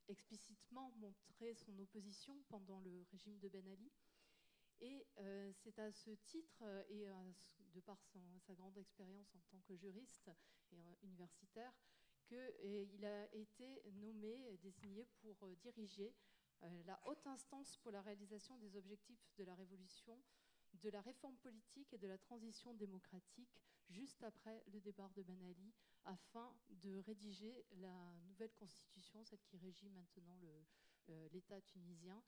explicitement montré son opposition pendant le régime de Ben Ali. Et c'est à ce titre, et de par sa grande expérience en tant que juriste et universitaire, qu'il a été nommé, désigné pour diriger la haute instance pour la réalisation des objectifs de la révolution, de la réforme politique et de la transition démocratique, juste après le départ de Ben Ali, afin de rédiger la nouvelle constitution, celle qui régit maintenant l'État tunisien.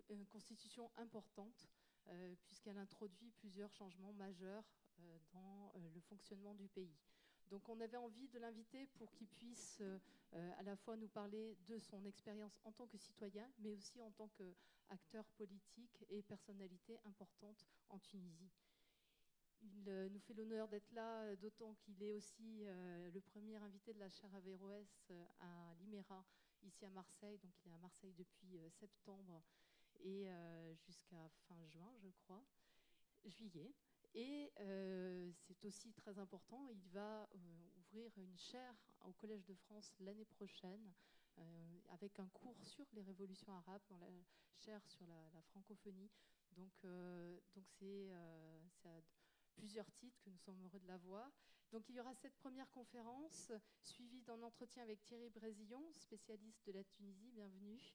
Une constitution importante, puisqu'elle introduit plusieurs changements majeurs dans le fonctionnement du pays. Donc on avait envie de l'inviter pour qu'il puisse à la fois nous parler de son expérience en tant que citoyen, mais aussi en tant qu'acteur politique et personnalité importante en Tunisie. Il nous fait l'honneur d'être là, d'autant qu'il est aussi le premier invité de la chaire Averroès à l'IMERA, ici à Marseille. Donc il est à Marseille depuis septembre et jusqu'à fin juin, je crois, juillet. Et c'est aussi très important, il va ouvrir une chaire au Collège de France l'année prochaine avec un cours sur les révolutions arabes, dans la chaire sur la francophonie. Donc c'est à plusieurs titres que nous sommes heureux de l'avoir. Donc il y aura cette première conférence suivie d'un entretien avec Thierry Brésillon, spécialiste de la Tunisie, bienvenue,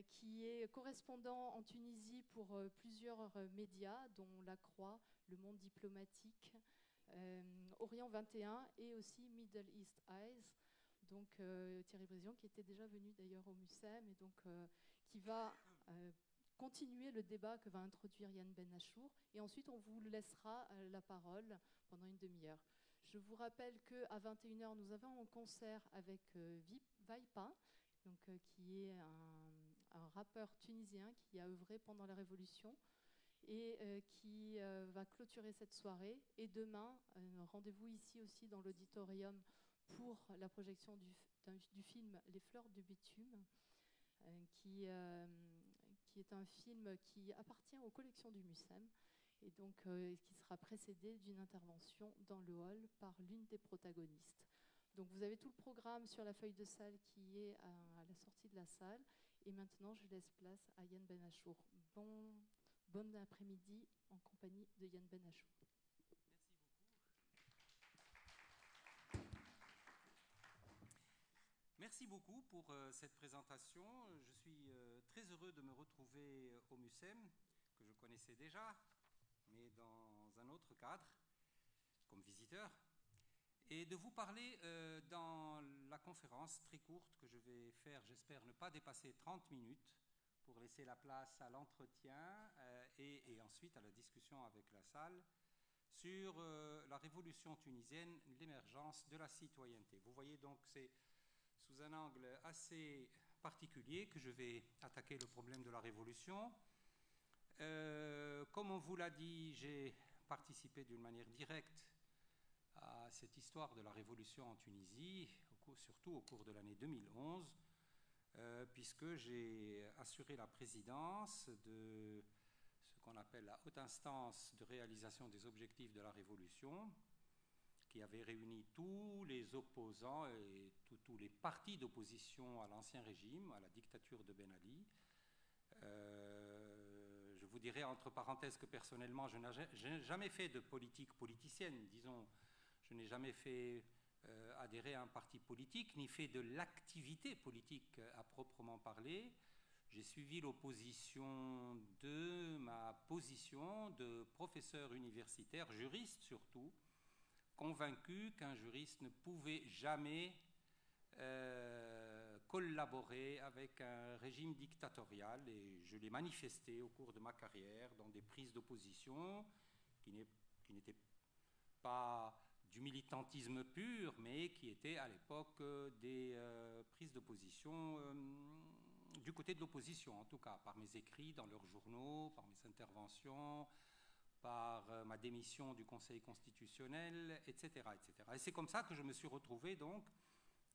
qui est correspondant en Tunisie pour plusieurs médias, dont La Croix, Le Monde diplomatique, Orient 21 et aussi Middle East Eyes. Donc Thierry Brésillon, qui était déjà venu d'ailleurs au MUSEM, et donc qui va continuer le débat que va introduire Yann Ben Achour. Et ensuite, on vous laissera la parole pendant une demi-heure. Je vous rappelle qu'à 21h, nous avons un concert avec Vaipa, donc, qui est un rappeur tunisien qui a œuvré pendant la Révolution et qui va clôturer cette soirée. Et demain, rendez-vous ici aussi dans l'auditorium pour la projection du film Les Fleurs du Bitume, qui est un film qui appartient aux collections du MUSEM et donc qui sera précédé d'une intervention dans le hall par l'une des protagonistes. Donc vous avez tout le programme sur la feuille de salle qui est à la sortie de la salle. Et maintenant, je laisse place à Yann Ben Achour. Bon après-midi en compagnie de Yann Ben Achour. Merci beaucoup. Merci beaucoup pour cette présentation. Je suis très heureux de me retrouver au MUSEM, que je connaissais déjà, mais dans un autre cadre, comme visiteur, et de vous parler dans la conférence très courte que je vais faire, j'espère ne pas dépasser 30 minutes, pour laisser la place à l'entretien et ensuite à la discussion avec la salle sur la révolution tunisienne, l'émergence de la citoyenneté. Vous voyez donc, c'est sous un angle assez particulier que je vais attaquer le problème de la révolution. Comme on vous l'a dit, j'ai participé d'une manière directe à cette histoire de la révolution en Tunisie, surtout au cours de l'année 2011, puisque j'ai assuré la présidence de ce qu'on appelle la haute instance de réalisation des objectifs de la révolution, qui avait réuni tous les opposants et tous les partis d'opposition à l'ancien régime, à la dictature de Ben Ali. Je vous dirais entre parenthèses que personnellement, je n'ai jamais fait de politique politicienne, disons. Je n'ai jamais fait adhérer à un parti politique, ni fait de l'activité politique à proprement parler. J'ai suivi l'opposition de ma position de professeur universitaire, juriste surtout, convaincu qu'un juriste ne pouvait jamais collaborer avec un régime dictatorial, et je l'ai manifesté au cours de ma carrière dans des prises d'opposition qui n'étaient pas du militantisme pur, mais qui étaient à l'époque des prises d'opposition du côté de l'opposition, en tout cas, par mes écrits dans leurs journaux, par mes interventions, par ma démission du Conseil constitutionnel, etc., etc. Et c'est comme ça que je me suis retrouvé, donc,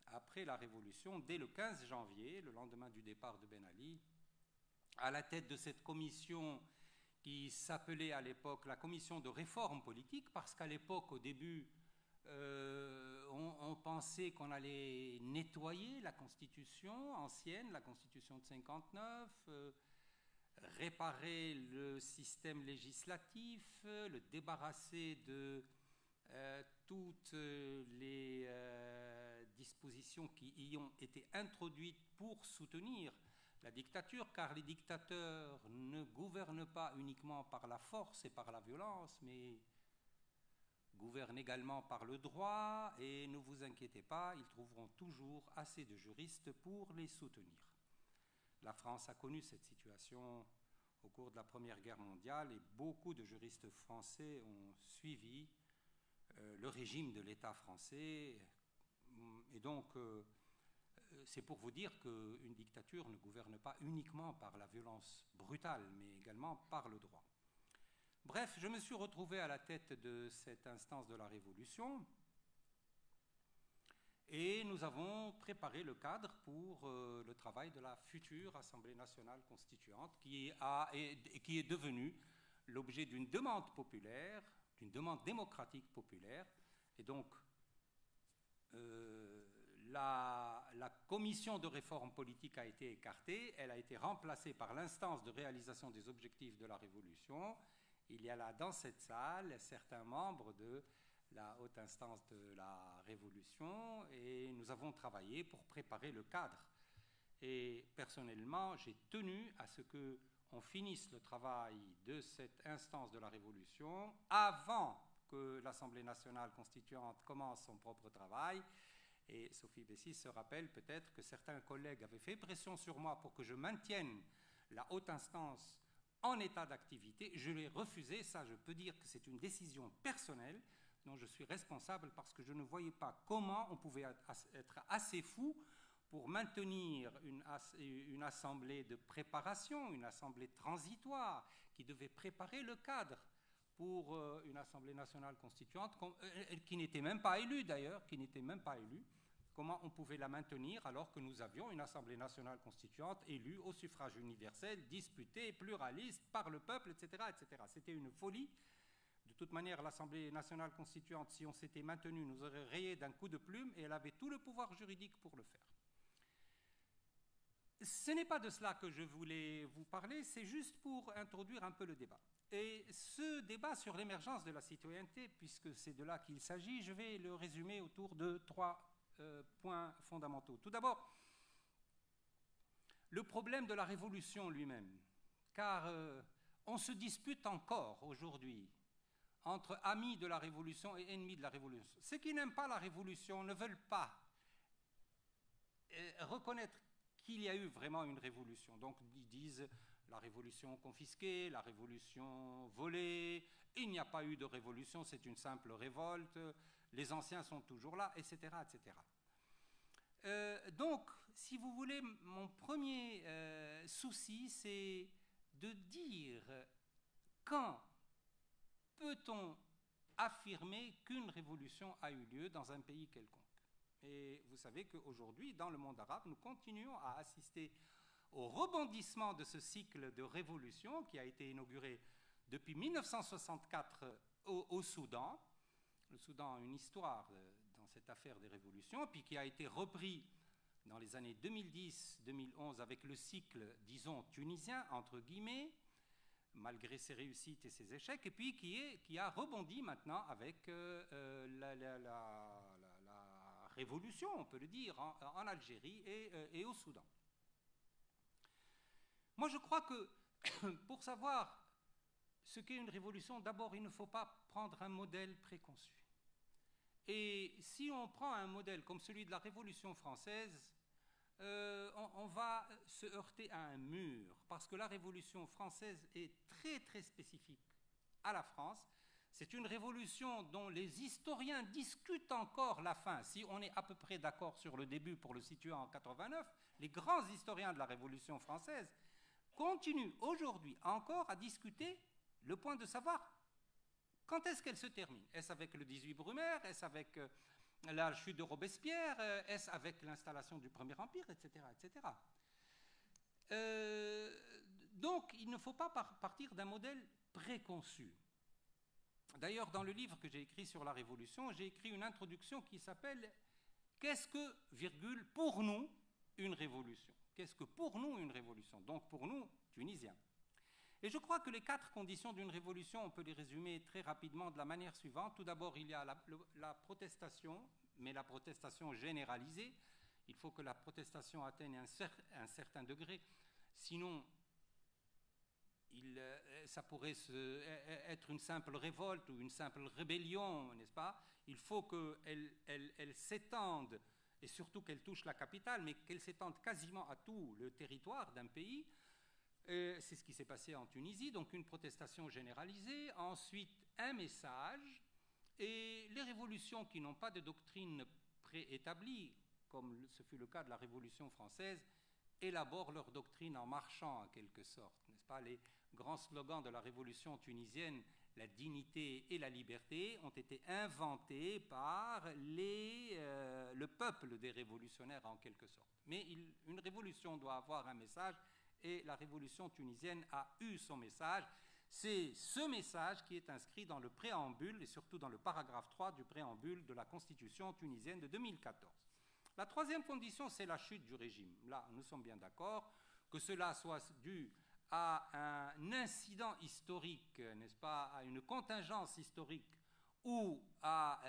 après la Révolution, dès le 15 janvier, le lendemain du départ de Ben Ali, à la tête de cette commission qui s'appelait à l'époque la commission de réforme politique, parce qu'à l'époque, au début, on pensait qu'on allait nettoyer la Constitution ancienne, la Constitution de 59, réparer le système législatif, le débarrasser de toutes les dispositions qui y ont été introduites pour soutenir la dictature, car les dictateurs ne gouvernent pas uniquement par la force et par la violence, mais gouvernent également par le droit, et ne vous inquiétez pas, ils trouveront toujours assez de juristes pour les soutenir. La France a connu cette situation au cours de la Première Guerre mondiale, et beaucoup de juristes français ont suivi le régime de l'État français, et donc c'est pour vous dire qu'une dictature ne gouverne pas uniquement par la violence brutale, mais également par le droit. Bref, je me suis retrouvé à la tête de cette instance de la Révolution, et nous avons préparé le cadre pour le travail de la future Assemblée nationale constituante, qui est devenue l'objet d'une demande populaire, d'une demande démocratique populaire. Et donc, la commission de réforme politique a été écartée, elle a été remplacée par l'instance de réalisation des objectifs de la Révolution. Il y a là dans cette salle certains membres de la haute instance de la Révolution, et nous avons travaillé pour préparer le cadre. Et personnellement, j'ai tenu à ce qu'on finisse le travail de cette instance de la Révolution avant que l'Assemblée nationale constituante commence son propre travail. Et Sophie Bessis se rappelle peut-être que certains collègues avaient fait pression sur moi pour que je maintienne la haute instance en état d'activité. Je l'ai refusé, ça je peux dire que c'est une décision personnelle dont je suis responsable, parce que je ne voyais pas comment on pouvait être assez fou pour maintenir une assemblée de préparation, une assemblée transitoire qui devait préparer le cadre pour une assemblée nationale constituante, qui n'était même pas élue d'ailleurs, qui n'était même pas élue. Comment on pouvait la maintenir alors que nous avions une assemblée nationale constituante élue au suffrage universel, disputée, pluraliste, par le peuple, etc., etc. C'était une folie. De toute manière, l'Assemblée nationale constituante, si on s'était maintenu, nous aurait rayé d'un coup de plume, et elle avait tout le pouvoir juridique pour le faire. Ce n'est pas de cela que je voulais vous parler, c'est juste pour introduire un peu le débat. Et ce débat sur l'émergence de la citoyenneté, puisque c'est de là qu'il s'agit, je vais le résumer autour de 3 points fondamentaux. Tout d'abord, le problème de la révolution lui-même, car on se dispute encore aujourd'hui entre amis de la révolution et ennemis de la révolution. Ceux qui n'aiment pas la révolution ne veulent pas reconnaître qu'il y a eu vraiment une révolution. Donc ils disent la révolution confisquée, la révolution volée, il n'y a pas eu de révolution, c'est une simple révolte, les anciens sont toujours là, etc. etc. Donc, si vous voulez, mon premier souci, c'est de dire quand peut-on affirmer qu'une révolution a eu lieu dans un pays quelconque. Et vous savez qu'aujourd'hui, dans le monde arabe, nous continuons à assister au rebondissement de ce cycle de révolution qui a été inauguré depuis 1964 au Soudan. Le Soudan a une histoire dans cette affaire des révolutions, puis qui a été repris dans les années 2010-2011 avec le cycle, disons, tunisien, entre guillemets, malgré ses réussites et ses échecs, et puis qui a rebondi maintenant avec la révolution, on peut le dire, en Algérie et au Soudan. Moi, je crois que pour savoir ce qu'est une révolution, d'abord, il ne faut pas prendre un modèle préconçu. Et si on prend un modèle comme celui de la Révolution française, on va se heurter à un mur, parce que la Révolution française est très très spécifique à la France. C'est une révolution dont les historiens discutent encore la fin. Si on est à peu près d'accord sur le début pour le situer en 89, les grands historiens de la Révolution française continuent aujourd'hui encore à discuter le point de savoir quand est-ce qu'elle se termine. Est-ce avec le 18 Brumaire? Est-ce avec la chute de Robespierre? Est-ce avec l'installation du Premier Empire, etc. etc. Donc, il ne faut pas partir d'un modèle préconçu. D'ailleurs, dans le livre que j'ai écrit sur la Révolution, j'ai écrit une introduction qui s'appelle « Qu'est-ce que, virgule, pour nous, une révolution ?» Qu'est-ce que pour nous une révolution? Donc pour nous, Tunisiens. Et je crois que les 4 conditions d'une révolution, on peut les résumer très rapidement de la manière suivante. Tout d'abord, il y a la protestation, mais la protestation généralisée. Il faut que la protestation atteigne un certain degré, sinon ça pourrait être une simple révolte ou une simple rébellion, n'est-ce pas? Il faut qu'elle s'étende, et surtout qu'elle touche la capitale, mais qu'elle s'étende quasiment à tout le territoire d'un pays. C'est ce qui s'est passé en Tunisie, donc une protestation généralisée, ensuite un message, et les révolutions qui n'ont pas de doctrine préétablie, comme ce fut le cas de la Révolution française, élaborent leur doctrine en marchant en quelque sorte, n'est-ce pas? Les grands slogans de la Révolution tunisienne, la dignité et la liberté, ont été inventés par le peuple des révolutionnaires en quelque sorte. Mais une révolution doit avoir un message, et la révolution tunisienne a eu son message. C'est ce message qui est inscrit dans le préambule, et surtout dans le paragraphe 3 du préambule de la Constitution tunisienne de 2014. La troisième condition, c'est la chute du régime. Là, nous sommes bien d'accord, que cela soit dû à un incident historique, n'est-ce pas, à une contingence historique ou à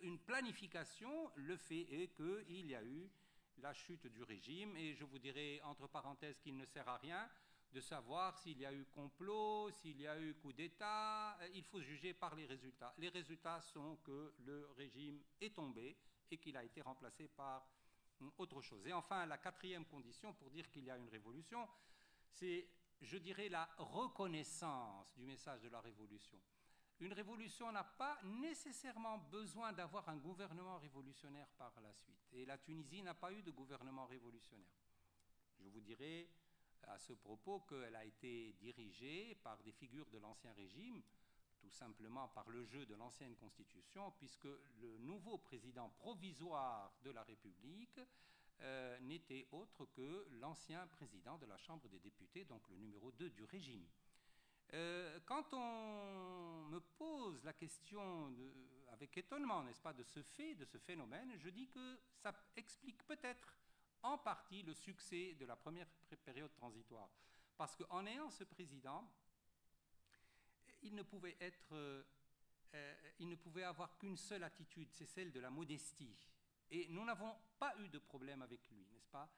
une planification, le fait est qu'il y a eu la chute du régime, et je vous dirai entre parenthèses qu'il ne sert à rien de savoir s'il y a eu complot, s'il y a eu coup d'État, il faut juger par les résultats. Les résultats sont que le régime est tombé et qu'il a été remplacé par autre chose. Et enfin, la quatrième condition pour dire qu'il y a une révolution, c'est, je dirais, la reconnaissance du message de la révolution. Une révolution n'a pas nécessairement besoin d'avoir un gouvernement révolutionnaire par la suite. Et la Tunisie n'a pas eu de gouvernement révolutionnaire. Je vous dirai à ce propos qu'elle a été dirigée par des figures de l'Ancien Régime, tout simplement par le jeu de l'ancienne Constitution, puisque le nouveau président provisoire de la République n'était autre que l'ancien président de la Chambre des députés, donc le numéro 2 du régime. Quand on me pose la question avec étonnement, n'est-ce pas, de ce fait, de ce phénomène, je dis que ça explique peut-être en partie le succès de la première période transitoire. Parce qu'en ayant ce président, il ne pouvait avoir qu'une seule attitude, c'est celle de la modestie. Et nous n'avons pas eu de problème avec lui, n'est-ce pas?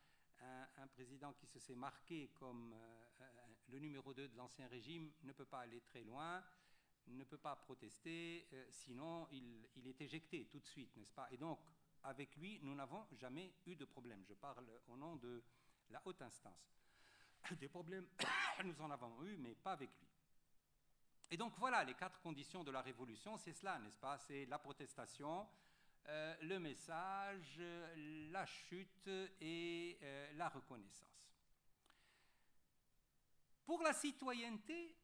Un président qui se s'est marqué comme le numéro 2 de l'Ancien Régime ne peut pas aller très loin, ne peut pas protester, sinon il est éjecté tout de suite, n'est-ce pas? Et donc, avec lui, nous n'avons jamais eu de problème. Je parle au nom de la haute instance. Des problèmes, nous en avons eu, mais pas avec lui. Et donc, voilà les 4 conditions de la révolution, c'est cela, n'est-ce pas? C'est la protestation, le message, la chute et la reconnaissance. Pour la citoyenneté,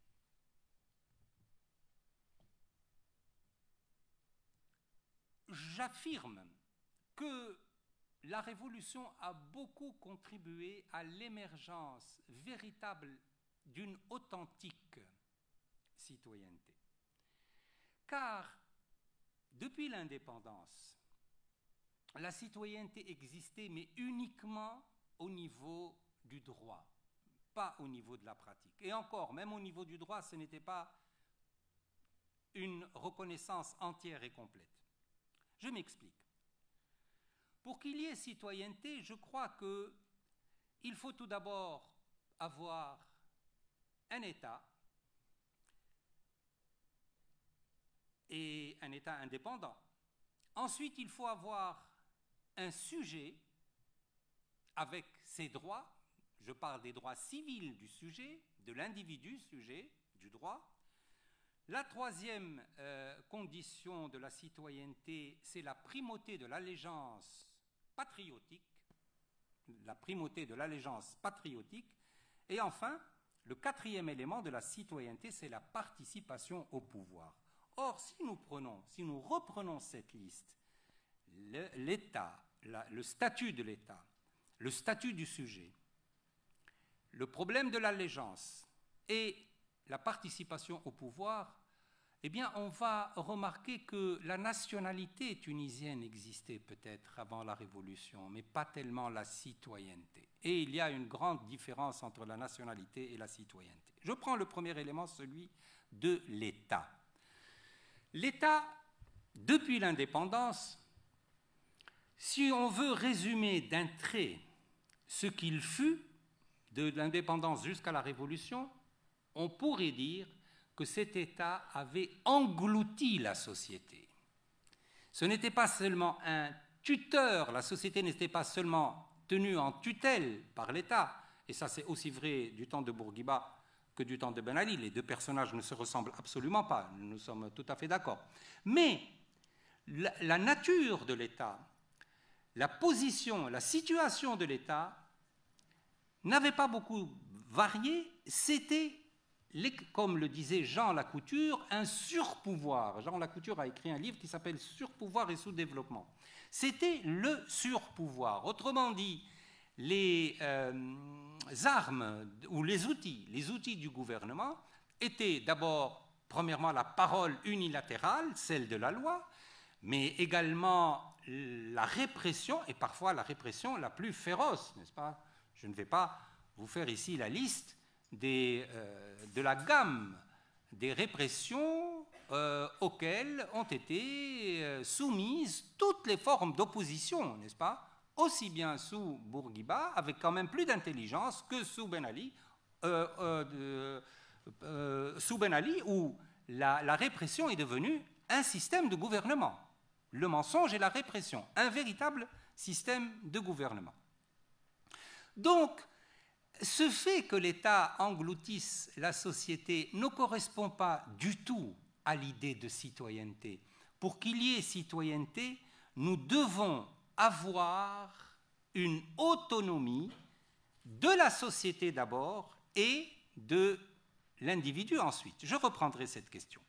j'affirme que la révolution a beaucoup contribué à l'émergence véritable d'une authentique citoyenneté. Car depuis l'indépendance, la citoyenneté existait, mais uniquement au niveau du droit, pas au niveau de la pratique. Et encore, même au niveau du droit, ce n'était pas une reconnaissance entière et complète. Je m'explique. Pour qu'il y ait citoyenneté, je crois qu'il faut tout d'abord avoir un État, et un État indépendant. Ensuite, il faut avoir un sujet avec ses droits. Je parle des droits civils du sujet, de l'individu sujet, du droit. La troisième condition de la citoyenneté, c'est la primauté de l'allégeance patriotique. La primauté de l'allégeance patriotique. Et enfin, le quatrième élément de la citoyenneté, c'est la participation au pouvoir. Or, si nous reprenons cette liste, l'État, le statut de l'État, le statut du sujet, le problème de l'allégeance et la participation au pouvoir, eh bien, on va remarquer que la nationalité tunisienne existait peut-être avant la Révolution, mais pas tellement la citoyenneté. Et il y a une grande différence entre la nationalité et la citoyenneté. Je prends le premier élément, celui de l'État. L'État, depuis l'indépendance, si on veut résumer d'un trait ce qu'il fut de l'indépendance jusqu'à la Révolution, on pourrait dire que cet État avait englouti la société. Ce n'était pas seulement un tuteur, la société n'était pas seulement tenue en tutelle par l'État, et ça c'est aussi vrai du temps de Bourguiba que du temps de Ben Ali, les deux personnages ne se ressemblent absolument pas, nous sommes tout à fait d'accord. Mais la nature de l'État, la position, la situation de l'État n'avait pas beaucoup varié, c'était, comme le disait Jean Lacouture, un surpouvoir. Jean Lacouture a écrit un livre qui s'appelle « Surpouvoir et sous-développement ». C'était le surpouvoir. Autrement dit, les armes ou les outils du gouvernement étaient d'abord, premièrement, la parole unilatérale, celle de la loi, mais également la répression, et parfois la répression la plus féroce, n'est-ce pas? Je ne vais pas vous faire ici la liste de la gamme des répressions auxquelles ont été soumises toutes les formes d'opposition, n'est-ce pas? Aussi bien sous Bourguiba, avec quand même plus d'intelligence que sous Ben Ali, où la répression est devenue un système de gouvernement. Le mensonge et la répression, un véritable système de gouvernement. Donc, ce fait que l'État engloutisse la société ne correspond pas du tout à l'idée de citoyenneté. Pour qu'il y ait citoyenneté, nous devons avoir une autonomie de la société d'abord et de l'individu ensuite. Je reprendrai cette question.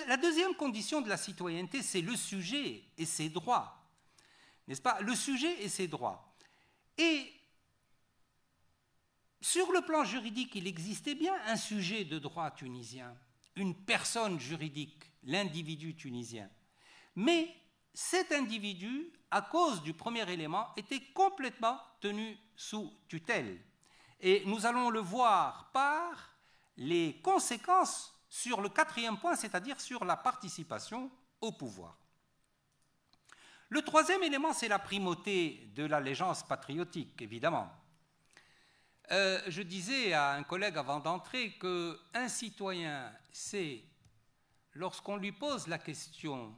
La deuxième condition de la citoyenneté, c'est le sujet et ses droits. N'est-ce pas? Le sujet et ses droits. Et sur le plan juridique, il existait bien un sujet de droit tunisien, une personne juridique, l'individu tunisien. Mais cet individu, à cause du premier élément, était complètement tenu sous tutelle. Et nous allons le voir par les conséquences sur le quatrième point, c'est-à-dire sur la participation au pouvoir. Le troisième élément, c'est la primauté de l'allégeance patriotique, évidemment. Je disais à un collègue avant d'entrer qu'un citoyen, c'est lorsqu'on lui pose la question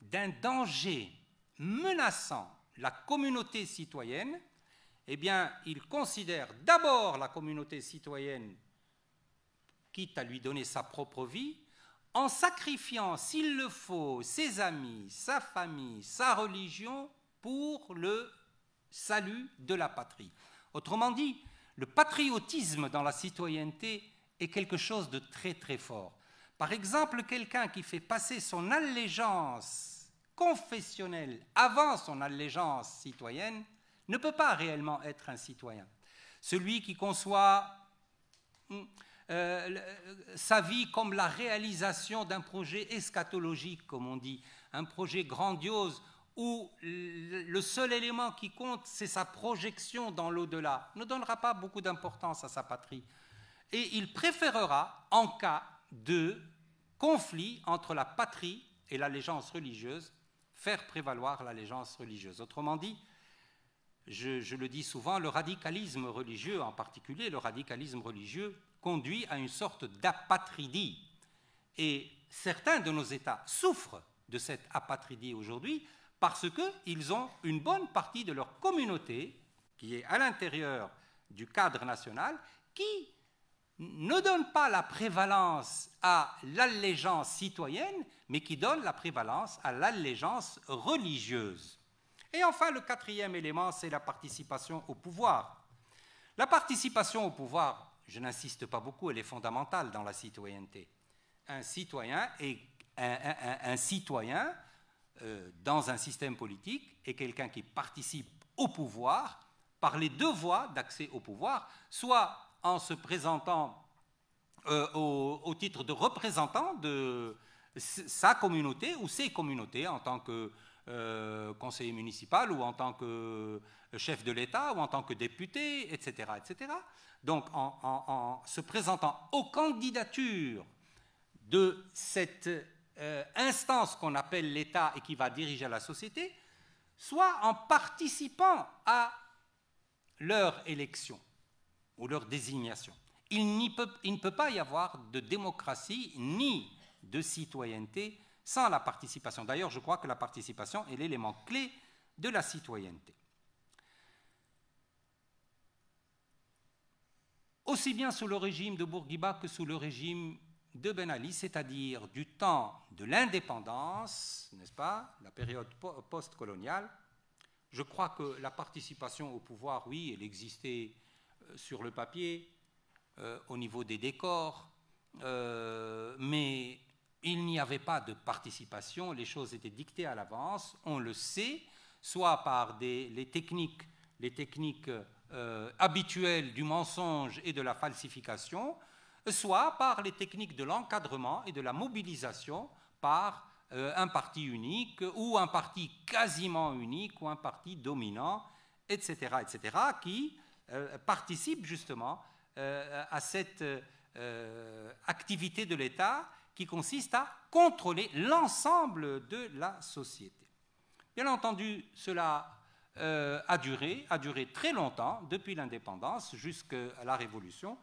d'un danger menaçant la communauté citoyenne, eh bien, il considère d'abord la communauté citoyenne, quitte à lui donner sa propre vie, en sacrifiant, s'il le faut, ses amis, sa famille, sa religion, pour le salut de la patrie. Autrement dit, le patriotisme dans la citoyenneté est quelque chose de très très fort. Par exemple, quelqu'un qui fait passer son allégeance confessionnelle avant son allégeance citoyenne ne peut pas réellement être un citoyen. Celui qui conçoit sa vie comme la réalisation d'un projet eschatologique, comme on dit, un projet grandiose où le seul élément qui compte, c'est sa projection dans l'au-delà, ne donnera pas beaucoup d'importance à sa patrie. Et il préférera, en cas de conflit entre la patrie et l'allégeance religieuse, faire prévaloir l'allégeance religieuse. Autrement dit, je le dis souvent, le radicalisme religieux, en particulier le radicalisme religieux, conduit à une sorte d'apatridie. Et certains de nos États souffrent de cette apatridie aujourd'hui parce qu'ils ont une bonne partie de leur communauté, qui est à l'intérieur du cadre national, qui ne donne pas la prévalence à l'allégeance citoyenne, mais qui donne la prévalence à l'allégeance religieuse. Et enfin, le quatrième élément, c'est la participation au pouvoir. La participation au pouvoir, je n'insiste pas beaucoup, elle est fondamentale dans la citoyenneté. Un citoyen est un citoyen dans un système politique est quelqu'un qui participe au pouvoir par les deux voies d'accès au pouvoir, soit en se présentant aux au titre de représentant de sa communauté ou ses communautés en tant que conseiller municipal ou en tant que chef de l'État ou en tant que député, etc. etc. Donc en se présentant aux candidatures de cette instance qu'on appelle l'État et qui va diriger la société, soit en participant à leur élection ou leur désignation. Il ne peut pas y avoir de démocratie ni de citoyenneté sans la participation. D'ailleurs, je crois que la participation est l'élément clé de la citoyenneté. Aussi bien sous le régime de Bourguiba que sous le régime de Ben Ali, c'est-à-dire du temps de l'indépendance, n'est-ce pas, la période post-coloniale, je crois que la participation au pouvoir, oui, elle existait sur le papier, au niveau des décors, mais il n'y avait pas de participation, les choses étaient dictées à l'avance, on le sait, soit par les techniques habituelles du mensonge et de la falsification, soit par les techniques de l'encadrement et de la mobilisation par un parti unique ou un parti quasiment unique ou un parti dominant, etc., etc., qui participe justement à cette activité de l'État qui consiste à contrôler l'ensemble de la société. Bien entendu, cela a duré très longtemps, depuis l'indépendance jusqu'à la Révolution,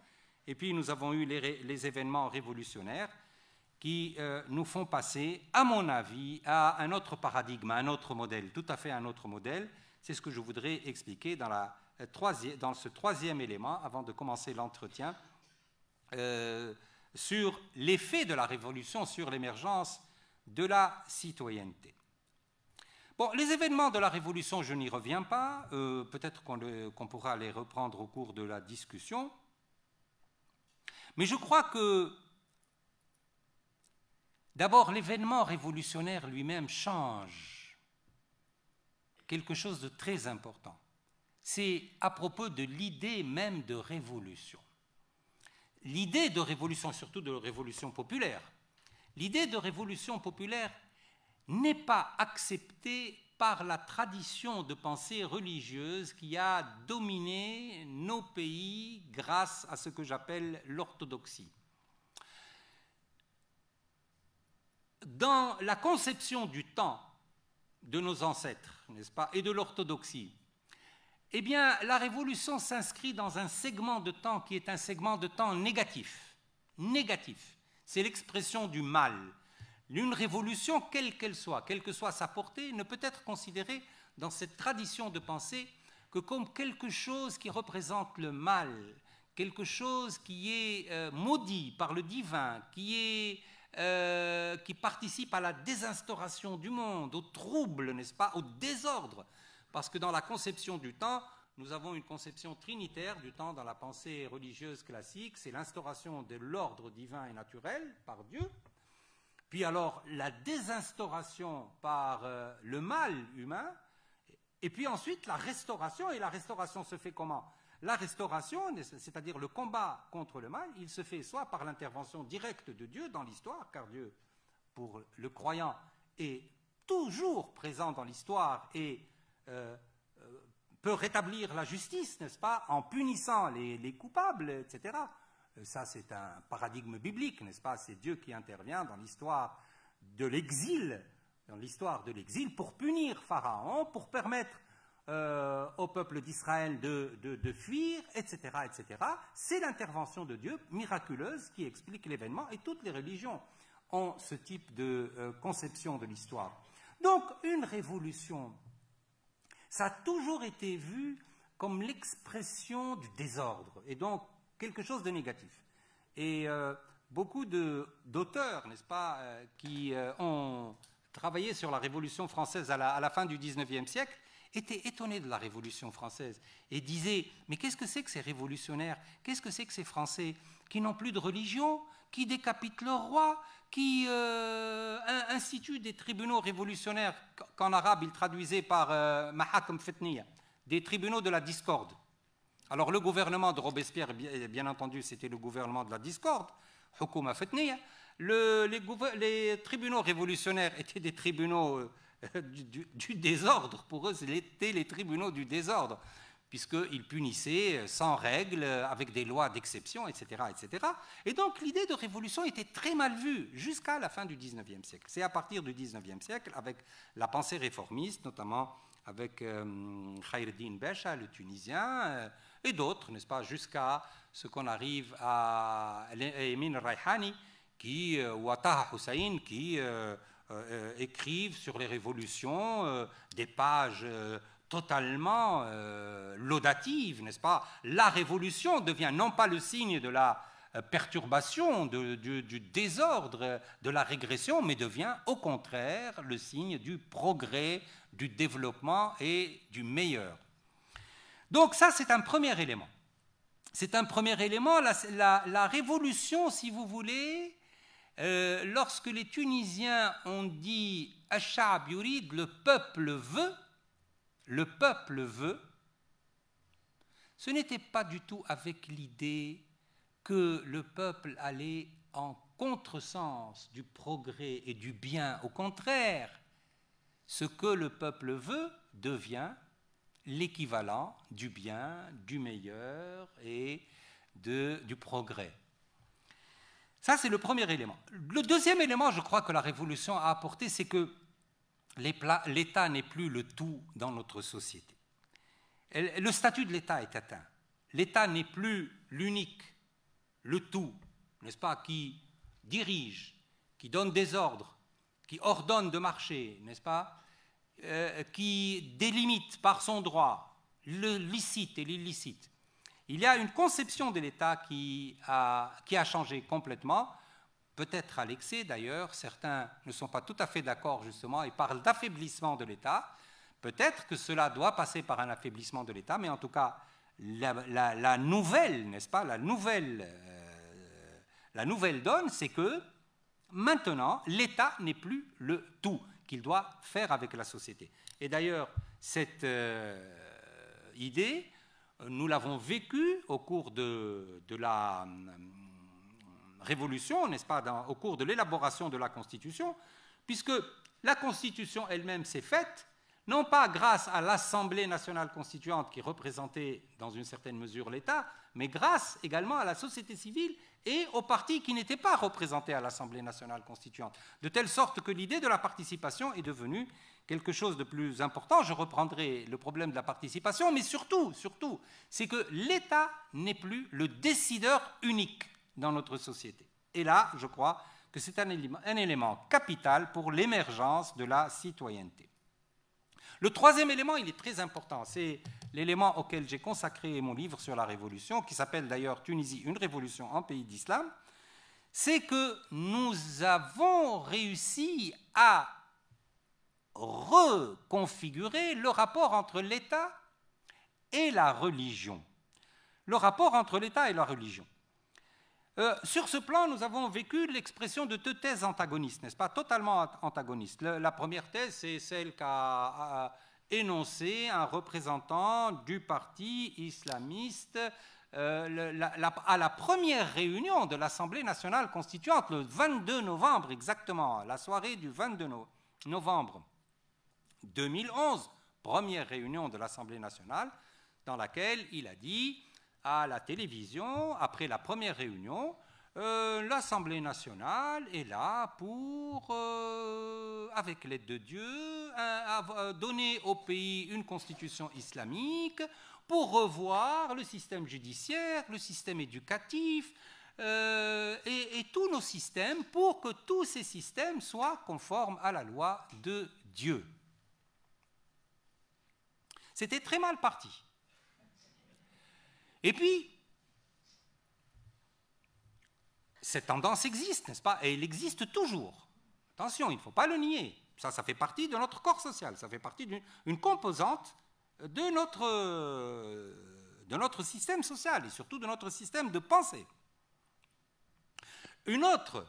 et puis nous avons eu les événements révolutionnaires qui nous font passer, à mon avis, à un autre paradigme, à un autre modèle, tout à fait un autre modèle. C'est ce que je voudrais expliquer dans ce troisième élément, avant de commencer l'entretien, sur l'effet de la Révolution sur l'émergence de la citoyenneté. Bon, les événements de la Révolution, je n'y reviens pas, peut-être qu'on pourra les reprendre au cours de la discussion, mais je crois que d'abord, l'événement révolutionnaire lui-même change quelque chose de très important. C'est à propos de l'idée même de révolution. L'idée de révolution, surtout de révolution populaire, l'idée de révolution populaire n'est pas acceptée par la tradition de pensée religieuse qui a dominé nos pays grâce à ce que j'appelle l'orthodoxie. Dans la conception du temps de nos ancêtres, n'est-ce pas, et de l'orthodoxie, eh bien, la révolution s'inscrit dans un segment de temps qui est un segment de temps négatif. Négatif, c'est l'expression du mal. Une révolution, quelle qu'elle soit, quelle que soit sa portée, ne peut être considérée dans cette tradition de pensée que comme quelque chose qui représente le mal, quelque chose qui est maudit par le divin, qui participe à la désinstauration du monde, au trouble, n'est-ce pas, au désordre. Parce que dans la conception du temps, nous avons une conception trinitaire du temps dans la pensée religieuse classique, c'est l'instauration de l'ordre divin et naturel par Dieu, puis alors la désinstauration par le mal humain, et puis ensuite la restauration, et la restauration se fait comment? La restauration, c'est-à-dire le combat contre le mal, il se fait soit par l'intervention directe de Dieu dans l'histoire, car Dieu, pour le croyant, est toujours présent dans l'histoire et peut rétablir la justice, n'est-ce pas, en punissant les coupables, etc. Ça, c'est un paradigme biblique, n'est-ce pas? C'est Dieu qui intervient dans l'histoire de l'exil, pour punir Pharaon, pour permettre au peuple d'Israël de fuir, etc., etc. C'est l'intervention de Dieu miraculeuse qui explique l'événement, et toutes les religions ont ce type de conception de l'histoire. Donc, une révolution, ça a toujours été vu comme l'expression du désordre, et donc quelque chose de négatif. Et beaucoup d'auteurs, n'est-ce pas, qui ont travaillé sur la Révolution française à la fin du XIXe siècle, étaient étonnés de la Révolution française et disaient « Mais qu'est-ce que c'est que ces révolutionnaires? Qu'est-ce que c'est que ces Français qui n'ont plus de religion, qui décapitent leur roi, qui instituent des tribunaux révolutionnaires qu'en arabe ils traduisaient par mahakam fitniya, des tribunaux de la discorde. Alors le gouvernement de Robespierre, bien entendu, c'était le gouvernement de la discorde. hukuma fatniya. Les tribunaux révolutionnaires étaient des tribunaux du désordre. Pour eux, c'était les tribunaux du désordre, puisqu'ils punissaient sans règles, avec des lois d'exception, etc., etc. Et donc l'idée de révolution était très mal vue jusqu'à la fin du XIXe siècle. C'est à partir du XIXe siècle, avec la pensée réformiste, notamment avec Khaireddin Becha, le Tunisien, et d'autres, n'est-ce pas, jusqu'à ce qu'on arrive à Emin Raihani ou à Taha Hussein, qui écrivent sur les révolutions des pages totalement laudatives, n'est-ce pas? La révolution devient non pas le signe de la perturbation, du désordre, de la régression, mais devient au contraire le signe du progrès, du développement et du meilleur. Donc ça, c'est un premier élément. C'est un premier élément. La révolution, si vous voulez, lorsque les Tunisiens ont dit « Ash-Sha'b yurid », le peuple veut, ce n'était pas du tout avec l'idée que le peuple allait en contresens du progrès et du bien. Au contraire, ce que le peuple veut devient l'équivalent du bien, du meilleur et du progrès. Ça, c'est le premier élément. Le deuxième élément, je crois, que la révolution a apporté, c'est que l'État n'est plus le tout dans notre société. Le statut de l'État est atteint. L'État n'est plus l'unique, le tout, n'est-ce pas, qui dirige, qui donne des ordres, qui ordonne de marcher, n'est-ce pas, qui délimite par son droit le licite et l'illicite. Il y a une conception de l'État qui a changé complètement, peut-être à l'excès d'ailleurs. Certains ne sont pas tout à fait d'accord justement et parlent d'affaiblissement de l'État. Peut-être que cela doit passer par un affaiblissement de l'État, mais en tout cas, la nouvelle, n'est-ce pas, la nouvelle donne, c'est que maintenant, l'État n'est plus le tout qu'il doit faire avec la société. Et d'ailleurs, cette idée, nous l'avons vécue au cours de la Révolution, n'est-ce pas, au cours de l'élaboration de la Constitution, puisque la Constitution elle-même s'est faite, non pas grâce à l'Assemblée nationale constituante qui représentait dans une certaine mesure l'État, mais grâce également à la société civile et aux partis qui n'étaient pas représentés à l'Assemblée nationale constituante. De telle sorte que l'idée de la participation est devenue quelque chose de plus important. Je reprendrai le problème de la participation, mais surtout, c'est que l'État n'est plus le décideur unique dans notre société. Et là, je crois que c'est un élément capital pour l'émergence de la citoyenneté. Le troisième élément, il est très important, c'est l'élément auquel j'ai consacré mon livre sur la révolution, qui s'appelle d'ailleurs « Tunisie, une révolution en pays d'islam », c'est que nous avons réussi à reconfigurer le rapport entre l'État et la religion. Le rapport entre l'État et la religion. Sur ce plan, nous avons vécu l'expression de deux thèses antagonistes, n'est-ce pas, totalement antagonistes. La première thèse, c'est celle qu'a énoncée un représentant du parti islamiste à la première réunion de l'Assemblée nationale constituante, le 22 novembre exactement, la soirée du 22 novembre 2011, première réunion de l'Assemblée nationale, dans laquelle il a dit à la télévision, après la première réunion, l'Assemblée nationale est là pour, avec l'aide de Dieu, donner au pays une constitution islamique, pour revoir le système judiciaire, le système éducatif, et tous nos systèmes, pour que tous ces systèmes soient conformes à la loi de Dieu. C'était très mal parti. Et puis, cette tendance existe, n'est-ce pas? Et elle existe toujours. Attention, il ne faut pas le nier. Ça fait partie de notre corps social, ça fait partie d'une composante de notre système social et surtout de notre système de pensée. Une autre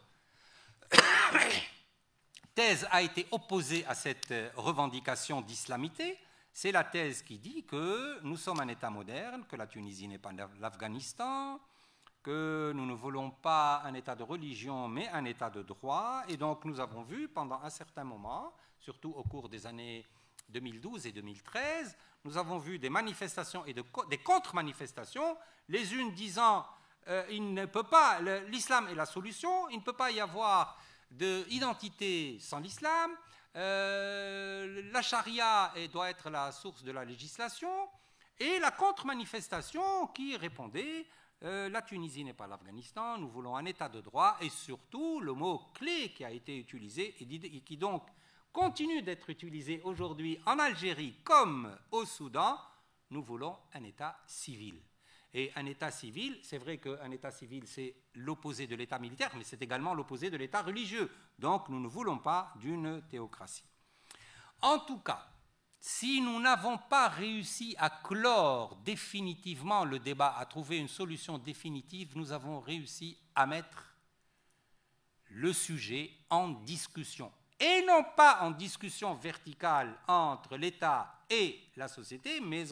thèse a été opposée à cette revendication d'islamité. C'est la thèse qui dit que nous sommes un État moderne, que la Tunisie n'est pas l'Afghanistan, que nous ne voulons pas un état de religion, mais un état de droit. Et donc nous avons vu pendant un certain moment, surtout au cours des années 2012 et 2013, nous avons vu des manifestations et des contre-manifestations, les unes disant il ne peut pas, l'islam est la solution, il ne peut pas y avoir d'identité sans l'islam, la charia doit être la source de la législation, et la contre-manifestation qui répondait la Tunisie n'est pas l'Afghanistan, nous voulons un état de droit, et surtout le mot clé qui a été utilisé et qui donc continue d'être utilisé aujourd'hui en Algérie comme au Soudan, nous voulons un état civil. Et un état civil, c'est vrai qu'un état civil, c'est l'opposé de l'état militaire, mais c'est également l'opposé de l'état religieux. Donc nous ne voulons pas d'une théocratie. En tout cas, si nous n'avons pas réussi à clore définitivement le débat, à trouver une solution définitive, nous avons réussi à mettre le sujet en discussion. Et non pas en discussion verticale entre l'État et la société, mais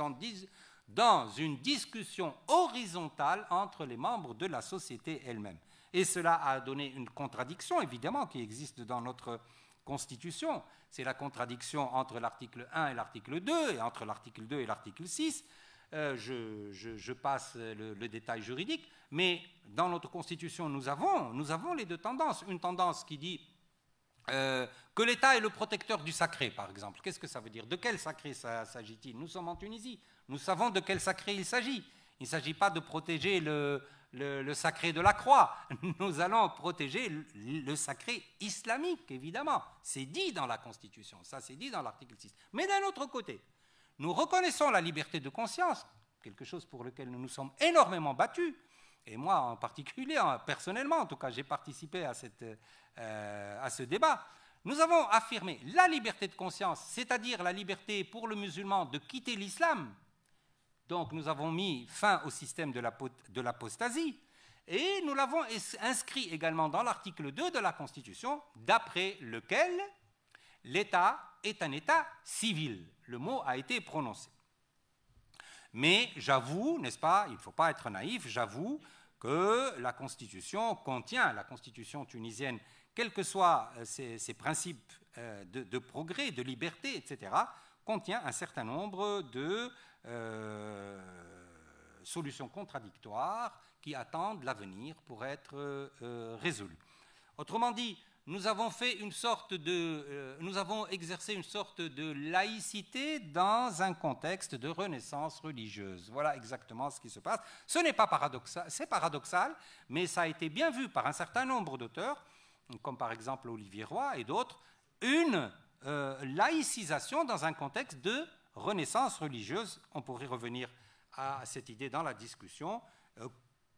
dans une discussion horizontale entre les membres de la société elle-même. Et cela a donné une contradiction, évidemment, qui existe dans notre Constitution. C'est la contradiction entre l'article 1 et l'article 2, et entre l'article 2 et l'article 6. Je passe le détail juridique, mais dans notre Constitution, nous avons les deux tendances. Une tendance qui dit que l'État est le protecteur du sacré, par exemple. Qu'est-ce que ça veut dire? De quel sacré s'agit-il? Nous sommes en Tunisie. Nous savons de quel sacré il s'agit. Il ne s'agit pas de protéger le sacré de la croix. Nous allons protéger le sacré islamique, évidemment. C'est dit dans la Constitution. Ça, c'est dit dans l'article 6. Mais d'un autre côté, nous reconnaissons la liberté de conscience, quelque chose pour lequel nous nous sommes énormément battus. Et moi, en particulier, personnellement, en tout cas, j'ai participé à ce débat. Nous avons affirmé la liberté de conscience, c'est-à-dire la liberté pour le musulman de quitter l'islam. Donc nous avons mis fin au système de l'apostasie et nous l'avons inscrit également dans l'article 2 de la Constitution, d'après lequel l'État est un État civil. Le mot a été prononcé. Mais j'avoue, n'est-ce pas, il ne faut pas être naïf, j'avoue que la Constitution contient, la Constitution tunisienne, quels que soient ses principes de progrès, de liberté, etc., contient un certain nombre de solutions contradictoires qui attendent l'avenir pour être résolues. Autrement dit, nous avons exercé une sorte de laïcité dans un contexte de renaissance religieuse. Voilà exactement ce qui se passe. Ce n'est pas paradoxal, c'est paradoxal, mais ça a été bien vu par un certain nombre d'auteurs, comme par exemple Olivier Roy et d'autres, une laïcisation dans un contexte de renaissance religieuse. On pourrait revenir à cette idée dans la discussion.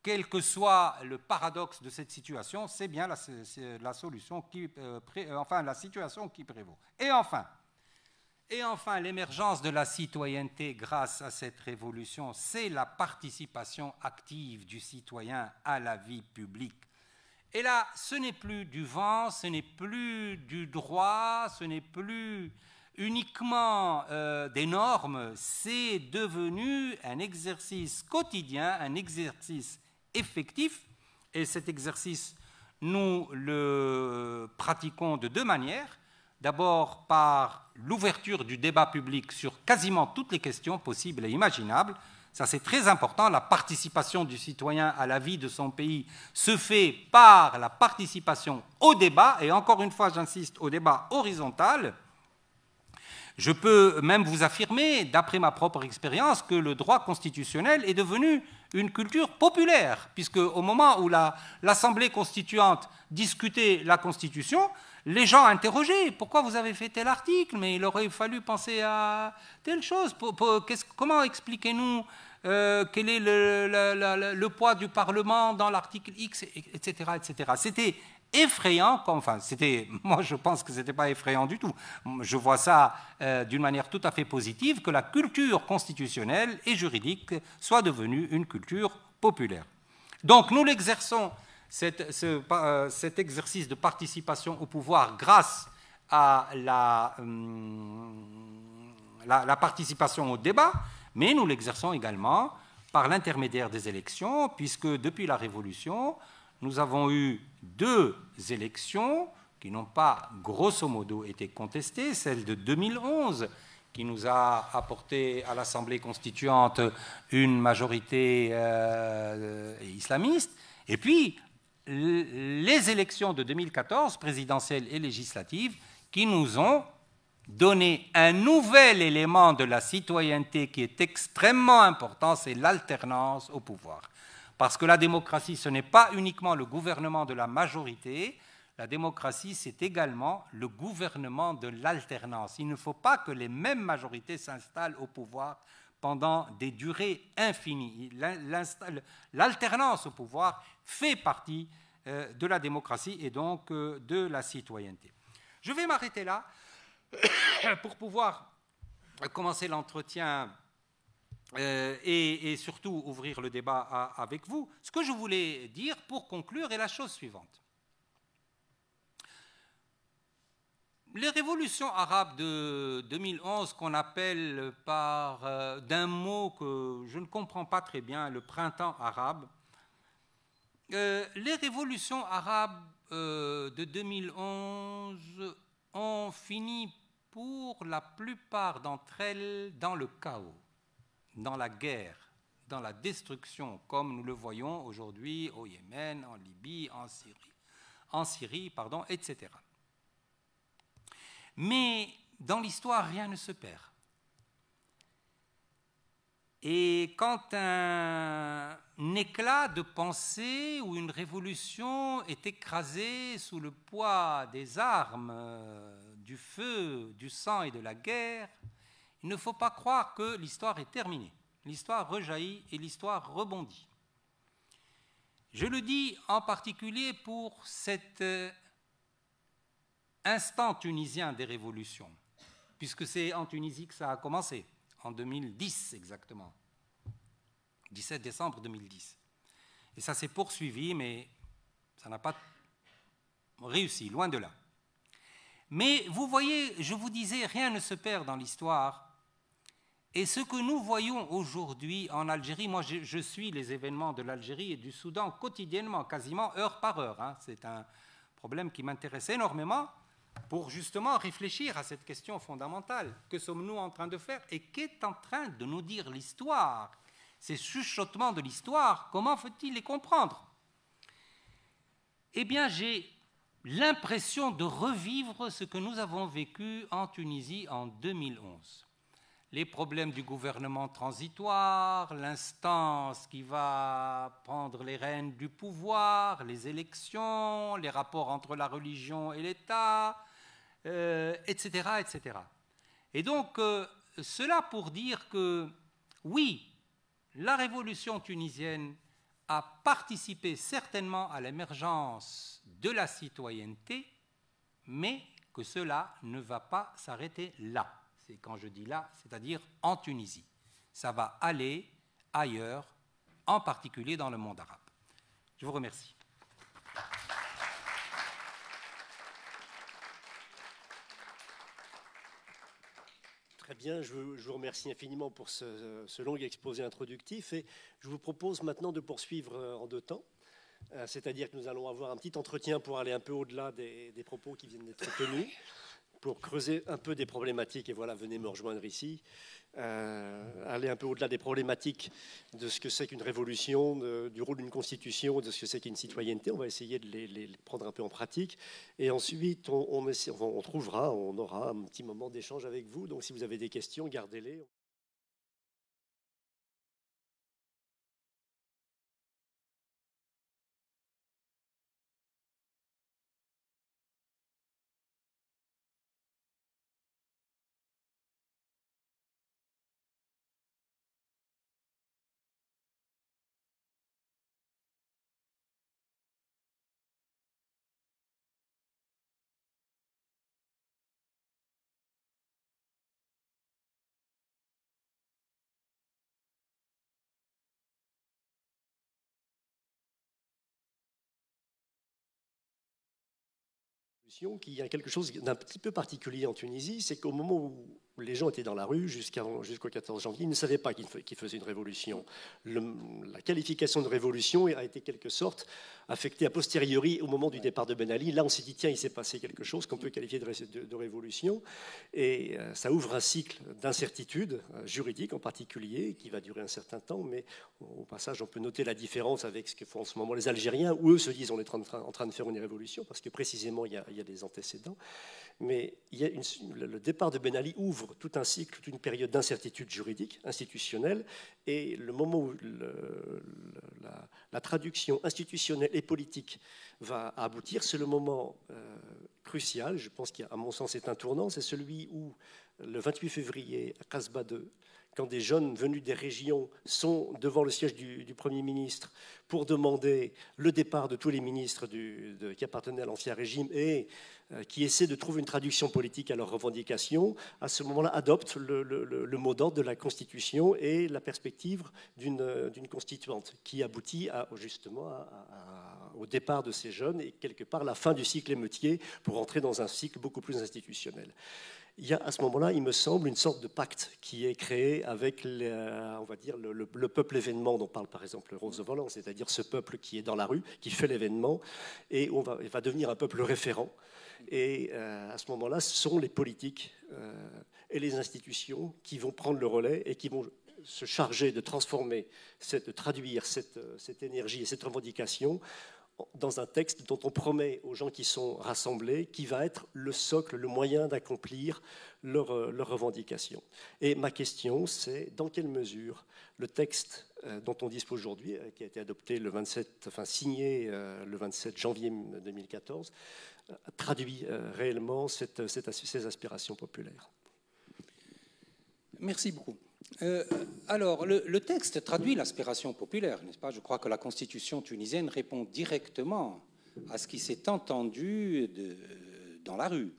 Quel que soit le paradoxe de cette situation, c'est bien la solution la situation qui prévaut. Et enfin, l'émergence de la citoyenneté grâce à cette révolution, c'est la participation active du citoyen à la vie publique. Et là, ce n'est plus du vent, ce n'est plus du droit, ce n'est plus uniquement des normes, c'est devenu un exercice quotidien, un exercice effectif, et cet exercice, nous le pratiquons de deux manières. D'abord par l'ouverture du débat public sur quasiment toutes les questions possibles et imaginables. Ça, c'est très important. La participation du citoyen à la vie de son pays se fait par la participation au débat, et encore une fois, j'insiste, au débat horizontal. Je peux même vous affirmer, d'après ma propre expérience, que le droit constitutionnel est devenu une culture populaire, puisque au moment où l'Assemblée constituante discutait la Constitution, les gens interrogeaient « Pourquoi vous avez fait tel article? Mais il aurait fallu penser à telle chose. Comment expliquez-nous quel est le poids du Parlement dans l'article X, etc. etc. » C'était effrayant, moi je pense que ce n'était pas effrayant du tout. Je vois ça d'une manière tout à fait positive, que la culture constitutionnelle et juridique soit devenue une culture populaire. Donc nous l'exerçons, cet exercice de participation au pouvoir grâce à la participation au débat, mais nous l'exerçons également par l'intermédiaire des élections, puisque depuis la Révolution, nous avons eu 2 élections qui n'ont pas, grosso modo, été contestées, celle de 2011, qui nous a apporté à l'Assemblée constituante une majorité islamiste, et puis les élections de 2014, présidentielles et législatives, qui nous ont donné un nouvel élément de la citoyenneté qui est extrêmement important, c'est l'alternance au pouvoir. Parce que la démocratie, ce n'est pas uniquement le gouvernement de la majorité, la démocratie, c'est également le gouvernement de l'alternance. Il ne faut pas que les mêmes majorités s'installent au pouvoir pendant des durées infinies. L'alternance au pouvoir fait partie de la démocratie et donc de la citoyenneté. Je vais m'arrêter là pour pouvoir commencer l'entretien et surtout ouvrir le débat avec vous. Ce que je voulais dire pour conclure est la chose suivante. Les révolutions arabes de 2011, qu'on appelle par d'un mot que je ne comprends pas très bien, le printemps arabe, les révolutions arabes de 2011 ont fini pour la plupart d'entre elles dans le chaos, dans la guerre, dans la destruction, comme nous le voyons aujourd'hui au Yémen, en Libye, en Syrie, etc. Mais dans l'histoire, rien ne se perd. Et quand un éclat de pensée ou une révolution est écrasée sous le poids des armes, du feu, du sang et de la guerre, il ne faut pas croire que l'histoire est terminée. L'histoire rejaillit et l'histoire rebondit. Je le dis en particulier pour cet instant tunisien des révolutions, puisque c'est en Tunisie que ça a commencé, en 2010 exactement, 17 décembre 2010. Et ça s'est poursuivi, mais ça n'a pas réussi, loin de là. Mais vous voyez, je vous disais, rien ne se perd dans l'histoire. Et ce que nous voyons aujourd'hui en Algérie, moi je suis les événements de l'Algérie et du Soudan quotidiennement, quasiment heure par heure. Hein. C'est un problème qui m'intéresse énormément pour justement réfléchir à cette question fondamentale. Que sommes-nous en train de faire et qu'est en train de nous dire l'histoire? Ces chuchotements de l'histoire, comment faut-il les comprendre? Eh bien, j'ai l'impression de revivre ce que nous avons vécu en Tunisie en 2011. Les problèmes du gouvernement transitoire, l'instance qui va prendre les rênes du pouvoir, les élections, les rapports entre la religion et l'État, etc., etc. Et donc, cela pour dire que, oui, la révolution tunisienne a participé certainement à l'émergence de la citoyenneté, mais que cela ne va pas s'arrêter là. Et quand je dis là, c'est-à-dire en Tunisie. Ça va aller ailleurs, en particulier dans le monde arabe. Je vous remercie. Très bien, je vous remercie infiniment pour ce long exposé introductif et je vous propose maintenant de poursuivre en 2 temps. C'est-à-dire que nous allons avoir un petit entretien pour aller un peu au-delà des propos qui viennent d'être tenus, pour creuser un peu des problématiques, et voilà, venez me rejoindre ici, aller un peu au-delà des problématiques de ce que c'est qu'une révolution, du rôle d'une constitution, de ce que c'est qu'une citoyenneté. On va essayer de les prendre un peu en pratique. Et ensuite, on aura un petit moment d'échange avec vous. Donc si vous avez des questions, gardez-les. qu'il y a quelque chose d'un petit peu particulier en Tunisie, c'est qu'au moment où les gens étaient dans la rue jusqu'au 14 janvier, ils ne savaient pas qu'ils faisaient une révolution. La qualification de révolution a été quelque sorte affectée a posteriori au moment du départ de Ben Ali. Là, on s'est dit, tiens, il s'est passé quelque chose qu'on peut qualifier de révolution. Et ça ouvre un cycle d'incertitude juridique en particulier, qui va durer un certain temps. Mais au passage, on peut noter la différence avec ce que font en ce moment les Algériens, où eux se disent, on est en train de faire une révolution, parce que précisément, il y a des antécédents. Mais le départ de Ben Ali ouvre tout un cycle, toute une période d'incertitude juridique, institutionnelle, et le moment où la traduction institutionnelle et politique va aboutir, c'est le moment crucial, je pense qu'à mon sens c'est un tournant, c'est celui où le 28 février à Casbah 2, quand des jeunes venus des régions sont devant le siège du Premier ministre pour demander le départ de tous les ministres qui appartenaient à l'ancien régime et qui essaient de trouver une traduction politique à leurs revendications, à ce moment-là adoptent le mot d'ordre de la Constitution et la perspective d'une constituante qui aboutit justement au départ de ces jeunes et quelque part la fin du cycle émeutier pour entrer dans un cycle beaucoup plus institutionnel. Il y a à ce moment-là, il me semble, une sorte de pacte qui est créé avec on va dire, le peuple événement dont parle par exemple Rose Volant, c'est-à-dire ce peuple qui est dans la rue, qui fait l'événement, et il va devenir un peuple référent. Et à ce moment-là, ce sont les politiques et les institutions qui vont prendre le relais et qui vont se charger de transformer, de traduire cette énergie et cette revendication dans un texte dont on promet aux gens qui sont rassemblés qui va être le socle, le moyen d'accomplir leurs revendications. Et ma question, c'est dans quelle mesure le texte dont on dispose aujourd'hui, qui a été adopté signé le 27 janvier 2014, traduit réellement ces aspirations populaires. Merci beaucoup. Alors, le texte traduit l'aspiration populaire, n'est-ce pas? Je crois que la Constitution tunisienne répond directement à ce qui s'est entendu dans la rue.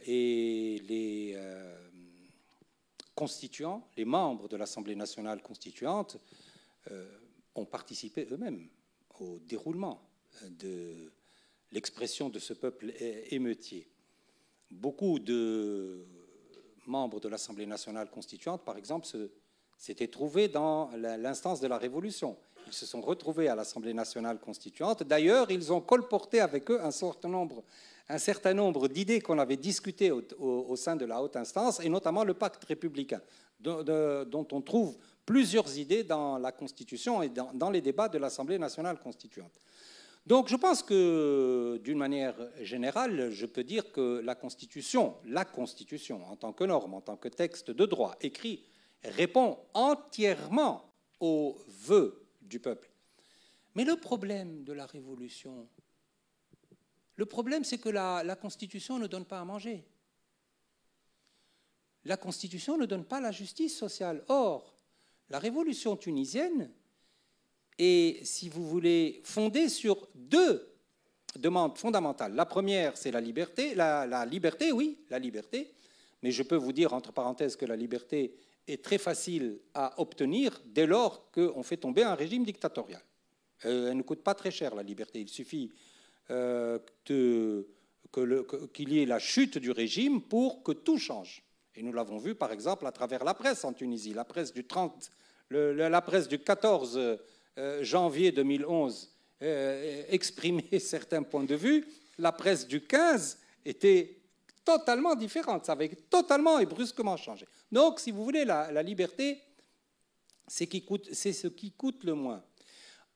Et les constituants, les membres de l'Assemblée nationale constituante, ont participé eux-mêmes au déroulement de l'expression de ce peuple émeutier. Beaucoup de membres de l'Assemblée nationale constituante, par exemple, s'étaient trouvés dans l'instance de la Révolution. Ils se sont retrouvés à l'Assemblée nationale constituante. D'ailleurs, ils ont colporté avec eux un certain nombre d'idées qu'on avait discutées au sein de la haute instance, et notamment le pacte républicain, dont on trouve plusieurs idées dans la Constitution et dans les débats de l'Assemblée nationale constituante. Donc je pense que, d'une manière générale, je peux dire que la Constitution, en tant que norme, en tant que texte de droit écrit, répond entièrement aux vœux du peuple. Mais le problème de la Révolution, c'est que la Constitution ne donne pas à manger. La Constitution ne donne pas la justice sociale. Or, la Révolution tunisienne est, si vous voulez, fondée sur deux demandes fondamentales. La première, c'est la liberté. La liberté, oui, la liberté. Mais je peux vous dire, entre parenthèses, que la liberté est très facile à obtenir dès lors qu'on fait tomber un régime dictatorial. Elle ne coûte pas très cher, la liberté. Il suffit qu'il y ait la chute du régime pour que tout change. Et nous l'avons vu, par exemple, à travers la presse en Tunisie. La presse du 14 janvier 2011 exprimait certains points de vue. La presse du 15 était totalement différente. Ça avait totalement et brusquement changé. Donc, si vous voulez, la liberté, c'est ce qui coûte le moins.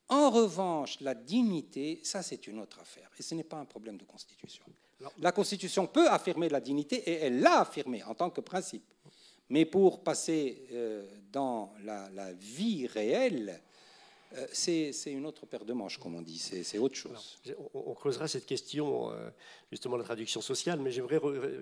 En revanche, la dignité, ça c'est une autre affaire. Et ce n'est pas un problème de Constitution. La Constitution peut affirmer la dignité, et elle l'a affirmé en tant que principe. Mais pour passer dans la vie réelle, c'est une autre paire de manches, comme on dit, c'est autre chose. Alors, on creusera cette question, justement, de la traduction sociale, mais j'aimerais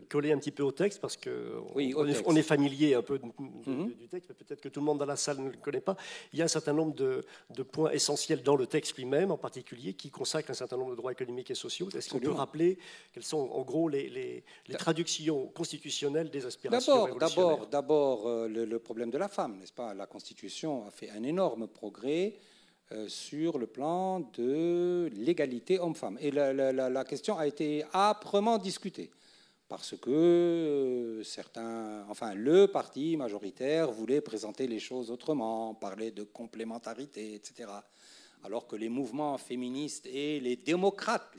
coller un petit peu au texte, parce qu'on est familier un peu du texte, mais peut-être que tout le monde dans la salle ne le connaît pas. Il y a un certain nombre de points essentiels dans le texte lui-même, en particulier, qui consacrent un certain nombre de droits économiques et sociaux. Est-ce qu'on peut rappeler quelles sont, en gros, les traductions constitutionnelles des aspirations révolutionnaires? D'abord, le problème de la femme, n'est-ce pas? La Constitution a fait un énorme progrès sur le plan de l'égalité homme-femme. Et la question a été âprement discutée, parce que certains, enfin le parti majoritaire voulait présenter les choses autrement, parler de complémentarité, etc. Alors que les mouvements féministes et les démocrates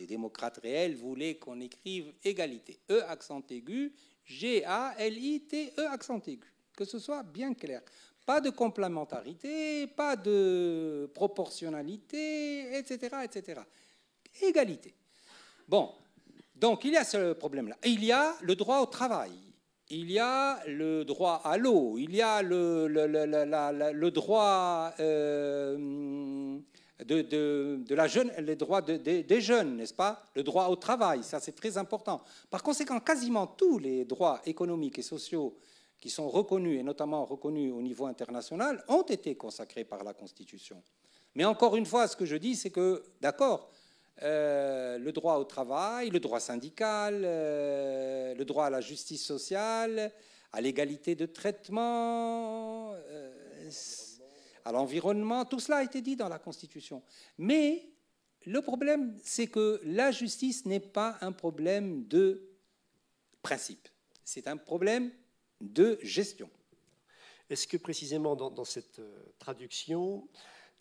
réels voulaient qu'on écrive égalité. E accent aigu, G-A-L-I-T-E accent aigu. Que ce soit bien clair. Pas de complémentarité, pas de proportionnalité, etc., etc. Égalité. Bon, donc il y a ce problème-là. Il y a le droit au travail, il y a le droit à l'eau, il y a le droit les droits des jeunes, n'est-ce pas? Le droit au travail, ça c'est très important. Par conséquent, quasiment tous les droits économiques et sociaux qui sont reconnus, et notamment reconnus au niveau international, ont été consacrés par la Constitution. Mais encore une fois, ce que je dis, c'est que, d'accord, le droit au travail, le droit syndical, le droit à la justice sociale, à l'égalité de traitement, à l'environnement, tout cela a été dit dans la Constitution. Mais le problème, c'est que la justice n'est pas un problème de principe. C'est un problème de gestion. Est-ce que précisément dans cette traduction,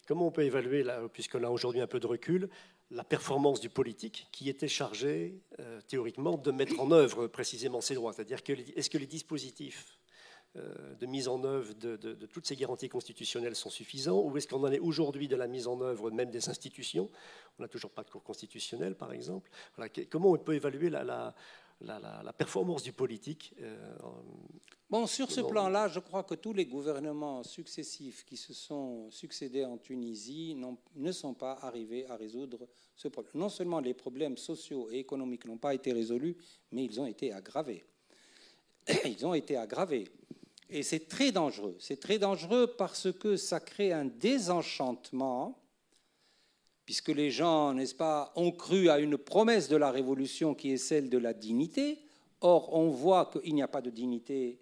comment on peut évaluer, puisqu'on a aujourd'hui un peu de recul, la performance du politique qui était chargé théoriquement de mettre en œuvre précisément ces droits? C'est-à-dire, est-ce que les dispositifs de mise en œuvre de toutes ces garanties constitutionnelles sont suffisants, ou est-ce qu'on en est aujourd'hui de la mise en œuvre même des institutions? On n'a toujours pas de cour constitutionnelle, par exemple. Voilà, comment on peut évaluer la performance du politique Bon, sur ce plan-là, je crois que tous les gouvernements successifs qui se sont succédés en Tunisie ne sont pas arrivés à résoudre ce problème. Non seulement les problèmes sociaux et économiques n'ont pas été résolus, mais ils ont été aggravés. Ils ont été aggravés. Et c'est très dangereux. C'est très dangereux parce que ça crée un désenchantement, puisque les gens, n'est-ce pas, ont cru à une promesse de la Révolution qui est celle de la dignité. Or, on voit qu'il n'y a pas de dignité.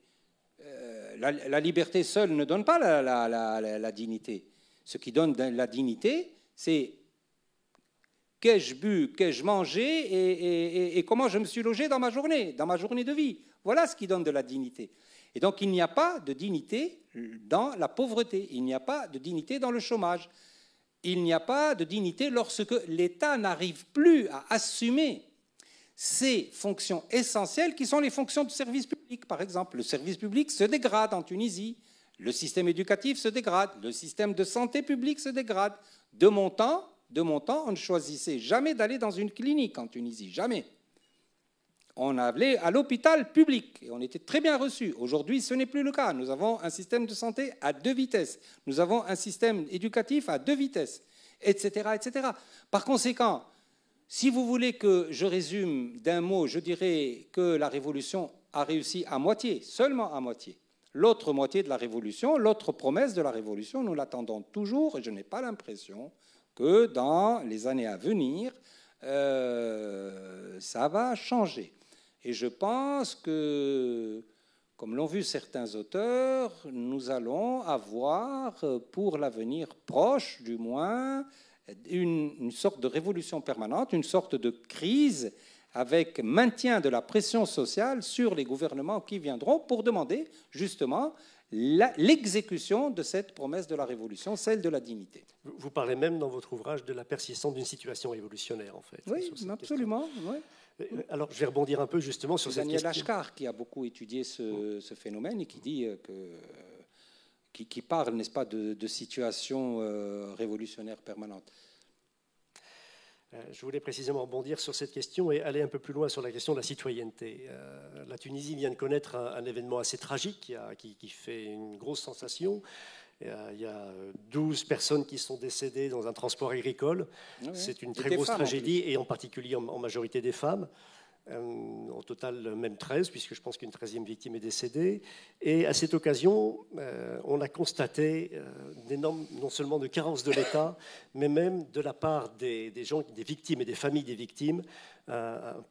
La liberté seule ne donne pas la dignité. Ce qui donne la dignité, c'est qu'ai-je bu, qu'ai-je mangé et comment je me suis logé dans ma journée de vie. Voilà ce qui donne de la dignité. Et donc, il n'y a pas de dignité dans la pauvreté. Il n'y a pas de dignité dans le chômage. Il n'y a pas de dignité lorsque l'État n'arrive plus à assumer ces fonctions essentielles qui sont les fonctions de service public. Par exemple, le service public se dégrade en Tunisie, le système éducatif se dégrade, le système de santé publique se dégrade. De mon temps, on ne choisissait jamais d'aller dans une clinique en Tunisie, jamais. On allait à l'hôpital public et on était très bien reçus. Aujourd'hui, ce n'est plus le cas. Nous avons un système de santé à 2 vitesses. Nous avons un système éducatif à 2 vitesses, etc., etc. Par conséquent, si vous voulez que je résume d'un mot, je dirais que la Révolution a réussi à moitié, seulement à moitié. L'autre moitié de la Révolution, l'autre promesse de la Révolution, nous l'attendons toujours et je n'ai pas l'impression que dans les années à venir, ça va changer. Et je pense que, comme l'ont vu certains auteurs, nous allons avoir, pour l'avenir proche du moins, une sorte de révolution permanente, une sorte de crise avec maintien de la pression sociale sur les gouvernements qui viendront pour demander justement l'exécution de cette promesse de la révolution, celle de la dignité. Vous parlez même dans votre ouvrage de la persistance d'une situation révolutionnaire, en fait. Oui, absolument. Oui. Alors, je vais rebondir un peu justement sur cette question. Daniel Ashkar, qui a beaucoup étudié ce phénomène et qui dit qui parle, n'est-ce pas, de situation révolutionnaire permanente. Je voulais précisément rebondir sur cette question et aller un peu plus loin sur la question de la citoyenneté. La Tunisie vient de connaître un événement assez tragique qui fait une grosse sensation. Il y a 12 personnes qui sont décédées dans un transport agricole. Oui, c'est une très grosse tragédie, et en particulier en majorité des femmes. Au total, même 13, puisque je pense qu'une 13e victime est décédée. Et à cette occasion, on a constaté d'énormes, non seulement de carences de l'État, mais même de la part des gens, des victimes et des familles des victimes,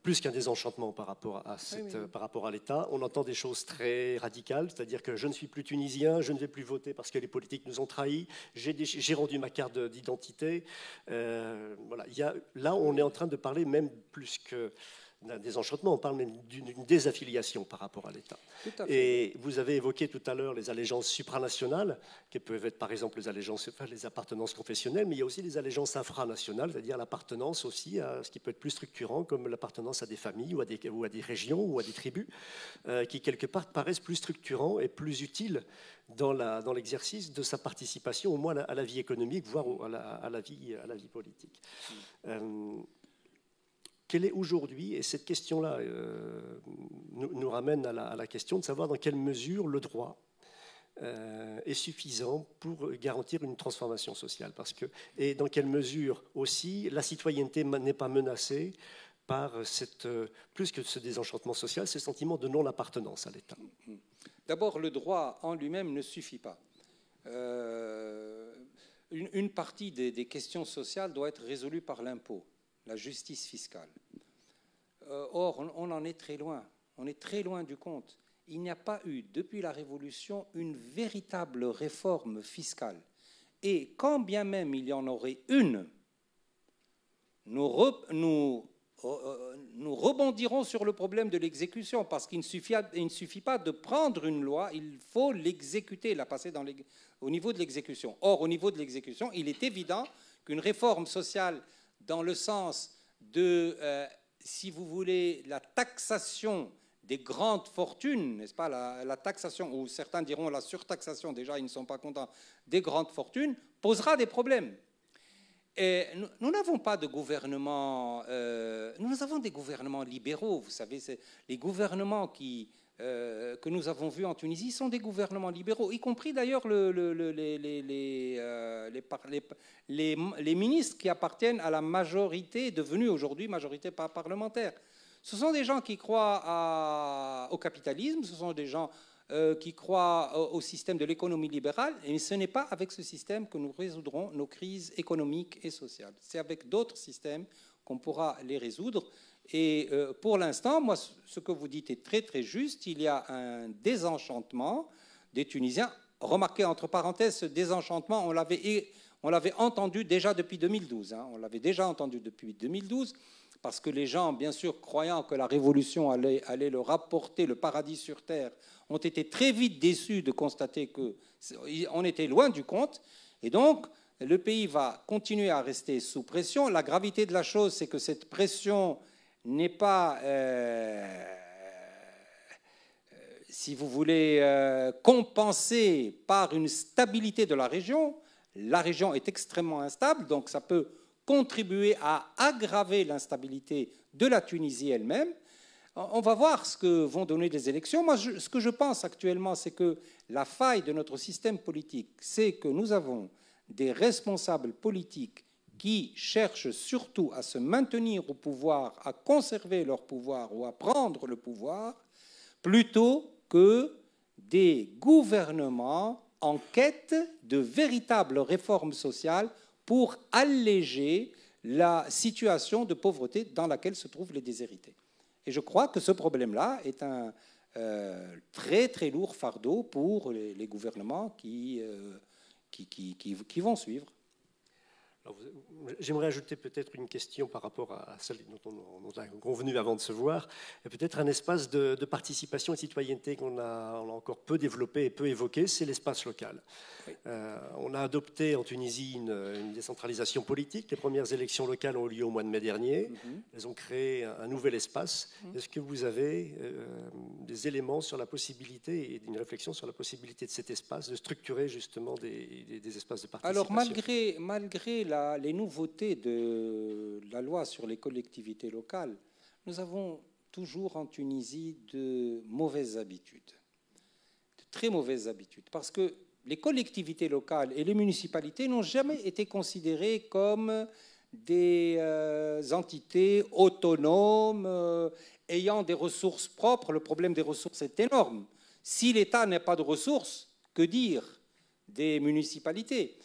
plus qu'un désenchantement par rapport à l'État. On entend des choses très radicales, c'est-à-dire que je ne suis plus tunisien, je ne vais plus voter parce que les politiques nous ont trahis, j'ai rendu ma carte d'identité. Voilà. Là, on est en train de parler même plus que d'un désenchantement, on parle même d'une désaffiliation par rapport à l'État. Et vous avez évoqué tout à l'heure les allégeances supranationales, qui peuvent être par exemple les appartenances confessionnelles, mais il y a aussi les allégeances infranationales, c'est-à-dire l'appartenance aussi à ce qui peut être plus structurant, comme l'appartenance à des familles ou à des régions ou à des tribus, qui quelque part paraissent plus structurants et plus utiles dans l'exercice de sa participation, au moins à la vie économique, voire à la vie politique. Quelle est aujourd'hui, et cette question-là nous ramène à la question de savoir dans quelle mesure le droit est suffisant pour garantir une transformation sociale, et dans quelle mesure aussi la citoyenneté n'est pas menacée par plus que ce désenchantement social, ce sentiment de non-appartenance à l'État. D'abord, le droit en lui-même ne suffit pas. Une partie des questions sociales doit être résolue par l'impôt, la justice fiscale. Or, on en est très loin. On est très loin du compte. Il n'y a pas eu, depuis la Révolution, une véritable réforme fiscale. Et quand bien même il y en aurait une, nous rebondirons sur le problème de l'exécution, parce qu'il ne suffit pas de prendre une loi, il faut l'exécuter, la passer au niveau de l'exécution. Or, au niveau de l'exécution, il est évident qu'une réforme sociale dans le sens de, si vous voulez, la taxation des grandes fortunes, n'est-ce pas, la taxation, ou certains diront la surtaxation, déjà ils ne sont pas contents, des grandes fortunes, posera des problèmes. Et nous n'avons pas de gouvernement, nous avons des gouvernements libéraux, vous savez, les gouvernements que nous avons vus en Tunisie sont des gouvernements libéraux, y compris d'ailleurs les ministres qui appartiennent à la majorité, devenue aujourd'hui majorité parlementaire. Ce sont des gens qui croient au capitalisme, ce sont des gens qui croient au système de l'économie libérale, et ce n'est pas avec ce système que nous résoudrons nos crises économiques et sociales. C'est avec d'autres systèmes qu'on pourra les résoudre. Et pour l'instant, moi, ce que vous dites est très très juste. Il y a un désenchantement des Tunisiens. Remarquez, entre parenthèses, ce désenchantement, on l'avait entendu déjà depuis 2012. On l'avait déjà entendu depuis 2012, parce que les gens, bien sûr, croyant que la révolution allait leur apporter le paradis sur terre, ont été très vite déçus de constater qu'on était loin du compte. Et donc, le pays va continuer à rester sous pression. La gravité de la chose, c'est que cette pression n'est pas, si vous voulez, compensée par une stabilité de la région. La région est extrêmement instable, donc ça peut contribuer à aggraver l'instabilité de la Tunisie elle-même. On va voir ce que vont donner les élections. Moi, ce que je pense actuellement, c'est que la faille de notre système politique, c'est que nous avons des responsables politiques qui cherchent surtout à se maintenir au pouvoir, à conserver leur pouvoir ou à prendre le pouvoir, plutôt que des gouvernements en quête de véritables réformes sociales pour alléger la situation de pauvreté dans laquelle se trouvent les déshérités. Et je crois que ce problème-là est un très très lourd fardeau pour les gouvernements qui vont suivre. J'aimerais ajouter peut-être une question par rapport à celle dont on a convenu avant de se voir, et peut-être un espace de participation et de citoyenneté qu'on a encore peu développé et peu évoqué, c'est l'espace local. Oui. On a adopté en Tunisie une décentralisation politique. Les premières élections locales ont eu lieu au mois de mai dernier. Elles ont créé un nouvel espace. Est-ce que vous avez des éléments sur la possibilité et une réflexion sur la possibilité de cet espace de structurer justement des espaces de participation? Alors malgré les nouveautés de la loi sur les collectivités locales, nous avons toujours en Tunisie de mauvaises habitudes, de très mauvaises habitudes, parce que les collectivités locales et les municipalités n'ont jamais été considérées comme des entités autonomes ayant des ressources propres. Le problème des ressources est énorme. Si l'État n'a pas de ressources, que dire des municipalités?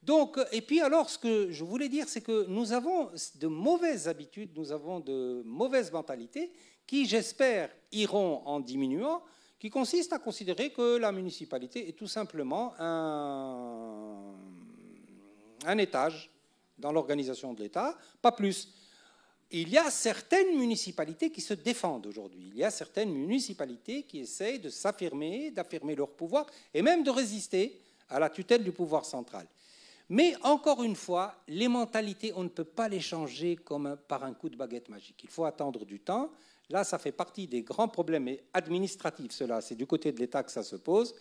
Donc, et puis alors, ce que je voulais dire, c'est que nous avons de mauvaises habitudes, nous avons de mauvaises mentalités qui, j'espère, iront en diminuant, qui consistent à considérer que la municipalité est tout simplement un étage dans l'organisation de l'État, pas plus. Il y a certaines municipalités qui se défendent aujourd'hui. Il y a certaines municipalités qui essayent de s'affirmer, d'affirmer leur pouvoir et même de résister à la tutelle du pouvoir central. Mais encore une fois, les mentalités, on ne peut pas les changer comme par un coup de baguette magique. Il faut attendre du temps. Là, ça fait partie des grands problèmes administratifs, cela, c'est du côté de l'État que ça se pose,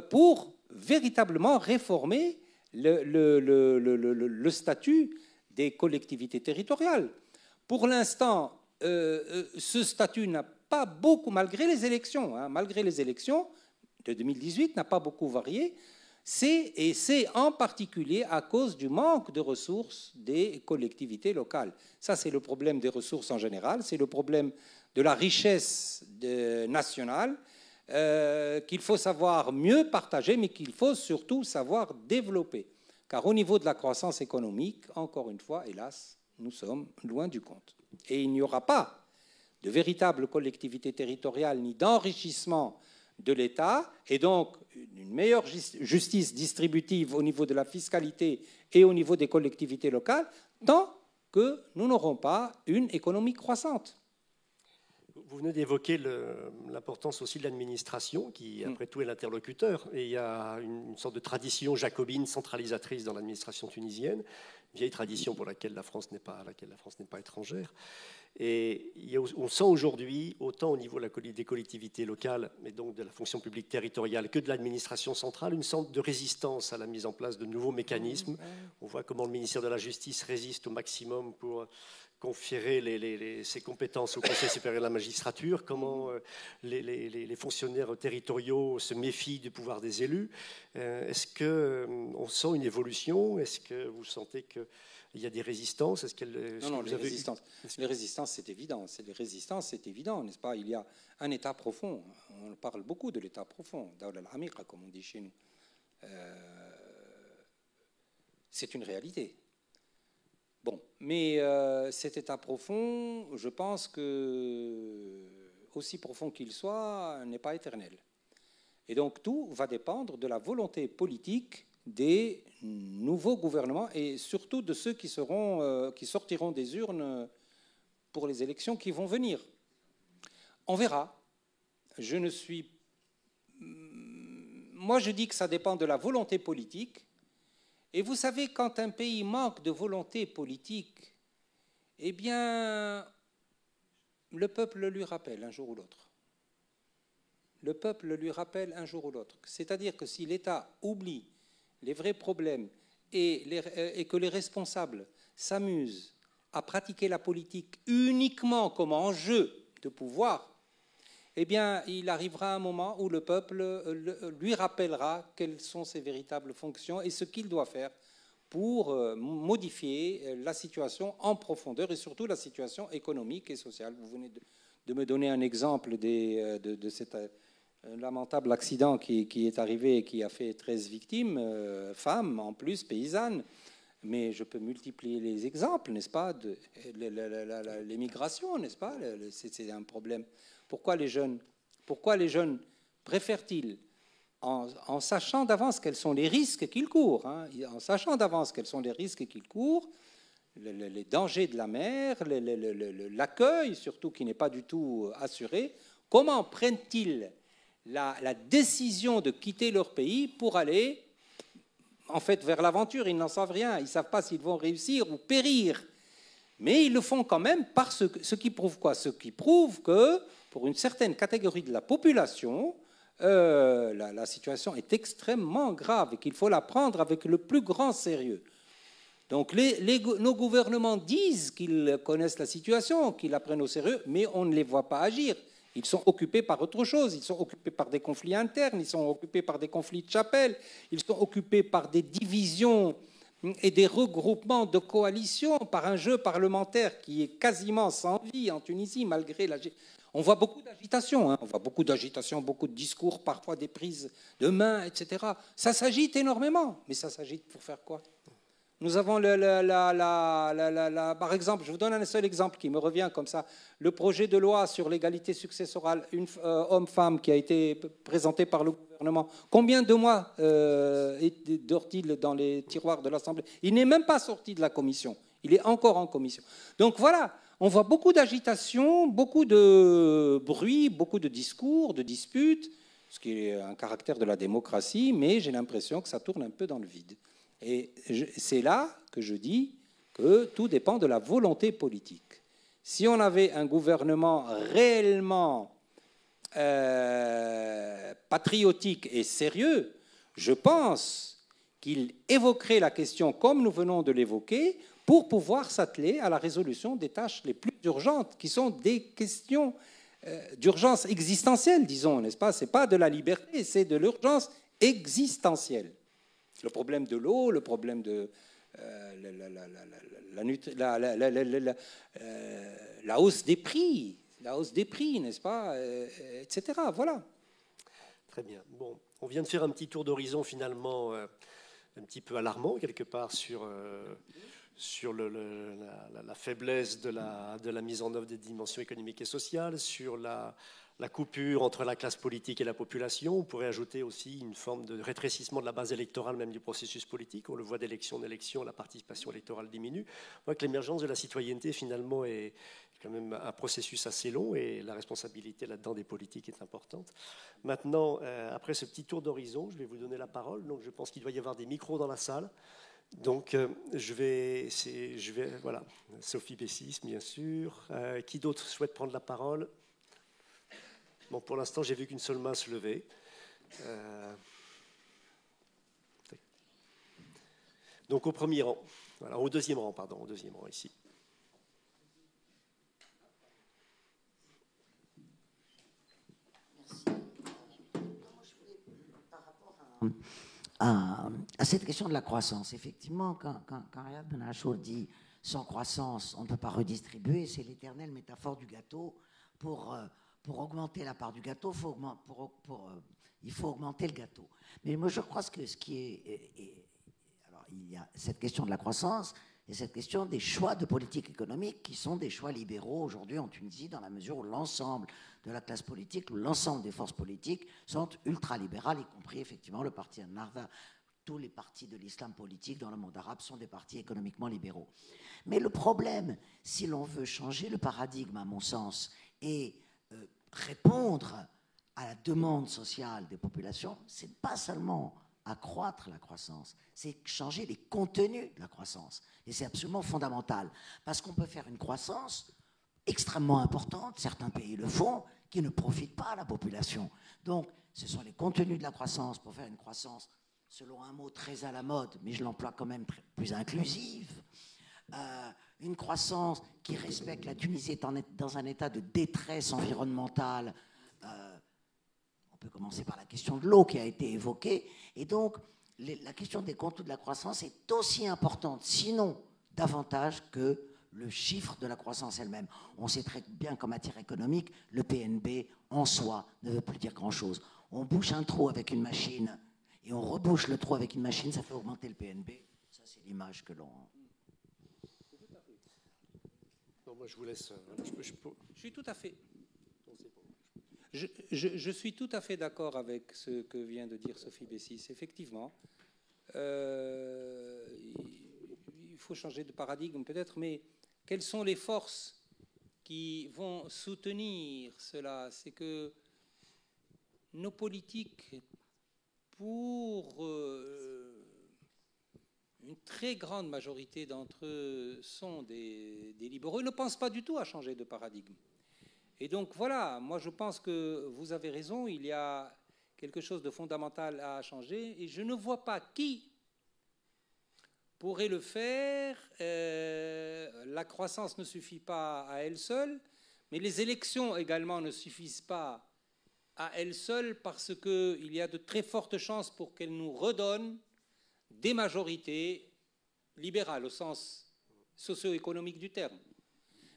pour véritablement réformer le statut des collectivités territoriales. Pour l'instant, ce statut n'a pas beaucoup, malgré les élections de 2018, n'a pas beaucoup varié. Et c'est en particulier à cause du manque de ressources des collectivités locales. Ça, c'est le problème des ressources en général, c'est le problème de la richesse nationale qu'il faut savoir mieux partager, mais qu'il faut surtout savoir développer. Car au niveau de la croissance économique, encore une fois, hélas, nous sommes loin du compte. Et il n'y aura pas de véritable collectivité territoriale ni d'enrichissement de l'État, et donc une meilleure justice distributive au niveau de la fiscalité et au niveau des collectivités locales, tant que nous n'aurons pas une économie croissante. Vous venez d'évoquer l'importance aussi de l'administration, qui, après tout, est l'interlocuteur. Et il y a une sorte de tradition jacobine centralisatrice dans l'administration tunisienne, vieille tradition pour laquelle la France n'est pas étrangère. Et on sent aujourd'hui, autant au niveau des collectivités locales, mais donc de la fonction publique territoriale, que de l'administration centrale, une sorte de résistance à la mise en place de nouveaux mécanismes. On voit comment le ministère de la Justice résiste au maximum pour conférer ses compétences au Conseil supérieur de la magistrature, comment les fonctionnaires territoriaux se méfient du pouvoir des élus. Est-ce qu'on sent une évolution? Est-ce que vous sentez qu'il y a des résistances? Non, les résistances, c'est évident. C'est évident, n'est-ce pas? Il y a un État profond. On parle beaucoup de l'État profond, Dawla al-Amiqa, comme on dit chez nous. C'est une réalité. Bon, mais cet État profond, je pense que, aussi profond qu'il soit, n'est pas éternel. Et donc tout va dépendre de la volonté politique des nouveaux gouvernements et surtout de ceux qui sortiront des urnes pour les élections qui vont venir. On verra. Moi, je dis que ça dépend de la volonté politique. Et vous savez, quand un pays manque de volonté politique, eh bien, le peuple le lui rappelle un jour ou l'autre. Le peuple le lui rappelle un jour ou l'autre. C'est-à-dire que si l'État oublie les vrais problèmes et que les responsables s'amusent à pratiquer la politique uniquement comme enjeu de pouvoir, eh bien, il arrivera un moment où le peuple lui rappellera quelles sont ses véritables fonctions et ce qu'il doit faire pour modifier la situation en profondeur et surtout la situation économique et sociale. Vous venez de me donner un exemple de cet lamentable accident qui est arrivé et qui a fait 13 victimes, femmes en plus, paysannes. Mais je peux multiplier les exemples, n'est-ce pas, de l'émigration, n'est-ce pas? C'est un problème. Pourquoi les jeunes préfèrent-ils, en sachant d'avance quels sont les risques qu'ils courent, en sachant d'avance quels sont les risques qu'ils courent, les dangers de la mer, l'accueil surtout qui n'est pas du tout assuré, comment prennent-ils la décision de quitter leur pays pour aller en fait vers l'aventure? Ils n'en savent rien, ils ne savent pas s'ils vont réussir ou périr. Mais ils le font quand même parce que ce qui prouve quoi? Ce qui prouve que pour une certaine catégorie de la population, la situation est extrêmement grave et qu'il faut la prendre avec le plus grand sérieux. Donc nos gouvernements disent qu'ils connaissent la situation, qu'ils la prennent au sérieux, mais on ne les voit pas agir. Ils sont occupés par autre chose, ils sont occupés par des conflits internes, ils sont occupés par des conflits de chapelle, ils sont occupés par des divisions et des regroupements de coalitions par un jeu parlementaire qui est quasiment sans vie en Tunisie, malgré la... On voit beaucoup d'agitation, hein. On voit beaucoup d'agitation, beaucoup de discours, parfois des prises de main, etc. Ça s'agite énormément, mais ça s'agite pour faire quoi? Nous avons, par exemple, je vous donne un seul exemple qui me revient comme ça, le projet de loi sur l'égalité successorale homme-femme qui a été présenté par le gouvernement. Combien de mois dort-il dans les tiroirs de l'Assemblée? Il n'est même pas sorti de la commission, il est encore en commission. Donc voilà, on voit beaucoup d'agitation, beaucoup de bruit, beaucoup de discours, de disputes, ce qui est un caractère de la démocratie, mais j'ai l'impression que ça tourne un peu dans le vide. Et c'est là que je dis que tout dépend de la volonté politique. Si on avait un gouvernement réellement patriotique et sérieux, je pense qu'il évoquerait la question comme nous venons de l'évoquer pour pouvoir s'atteler à la résolution des tâches les plus urgentes, qui sont des questions d'urgence existentielle, disons, n'est-ce pas? Ce n'est pas de la liberté, c'est de l'urgence existentielle. Le problème de l'eau, le problème de la hausse des prix, n'est-ce pas, etc. Voilà. Très bien. Bon, on vient de faire un petit tour d'horizon finalement un petit peu alarmant quelque part sur la faiblesse de la mise en œuvre des dimensions économiques et sociales, sur la coupure entre la classe politique et la population. On pourrait ajouter aussi une forme de rétrécissement de la base électorale, même du processus politique. On le voit d'élection en élection, la participation électorale diminue. On voit que l'émergence de la citoyenneté, finalement, est quand même un processus assez long et la responsabilité là-dedans des politiques est importante. Maintenant, après ce petit tour d'horizon, je vais vous donner la parole. Donc, je pense qu'il doit y avoir des micros dans la salle. Donc, voilà, Sophie Bessis, bien sûr. Qui d'autre souhaite prendre la parole? Bon, pour l'instant, j'ai vu qu'une seule main se lever. Donc, au premier rang. Voilà, au deuxième rang, pardon, au deuxième rang, ici. À cette question de la croissance, effectivement, quand Riyad Ben Achour dit sans croissance, on ne peut pas redistribuer, c'est l'éternelle métaphore du gâteau. Pour augmenter la part du gâteau, il faut augmenter le gâteau. Mais moi, je crois que alors, il y a cette question de la croissance et cette question des choix de politique économique qui sont des choix libéraux aujourd'hui en Tunisie, dans la mesure où l'ensemble de la classe politique, l'ensemble des forces politiques sont ultralibérales, y compris effectivement le parti Ennahda. Tous les partis de l'islam politique dans le monde arabe sont des partis économiquement libéraux. Mais le problème, si l'on veut changer le paradigme, à mon sens, et répondre à la demande sociale des populations, c'est pas seulement accroître la croissance, c'est changer les contenus de la croissance. Et c'est absolument fondamental, parce qu'on peut faire une croissance extrêmement importante, certains pays le font, qui ne profitent pas à la population. Donc, ce sont les contenus de la croissance pour faire une croissance, selon un mot très à la mode, mais je l'emploie quand même plus inclusive, une croissance qui respecte la Tunisie étant dans un état de détresse environnementale. On peut commencer par la question de l'eau qui a été évoquée. Et donc, la question des contours de la croissance est aussi importante, sinon davantage que le chiffre de la croissance elle-même. On sait très bien qu'en matière économique, le PNB en soi ne veut plus dire grand-chose. On bouche un trou avec une machine et on rebouche le trou avec une machine, ça fait augmenter le PNB. Ça, c'est l'image que l'on... Non, moi, je vous laisse... Je suis tout à fait... Je suis tout à fait d'accord avec ce que vient de dire Sophie Bessis. Effectivement, il faut changer de paradigme peut-être, mais quelles sont les forces qui vont soutenir cela? C'est que nos politiques, pour une très grande majorité d'entre eux, sont des libéraux, ils ne pensent pas du tout à changer de paradigme. Et donc voilà, moi je pense que vous avez raison, il y a quelque chose de fondamental à changer et je ne vois pas qui pourrait le faire. La croissance ne suffit pas à elle seule, mais les élections également ne suffisent pas à elles seules parce qu'il y a de très fortes chances pour qu'elles nous redonnent des majorités libéral au sens socio-économique du terme.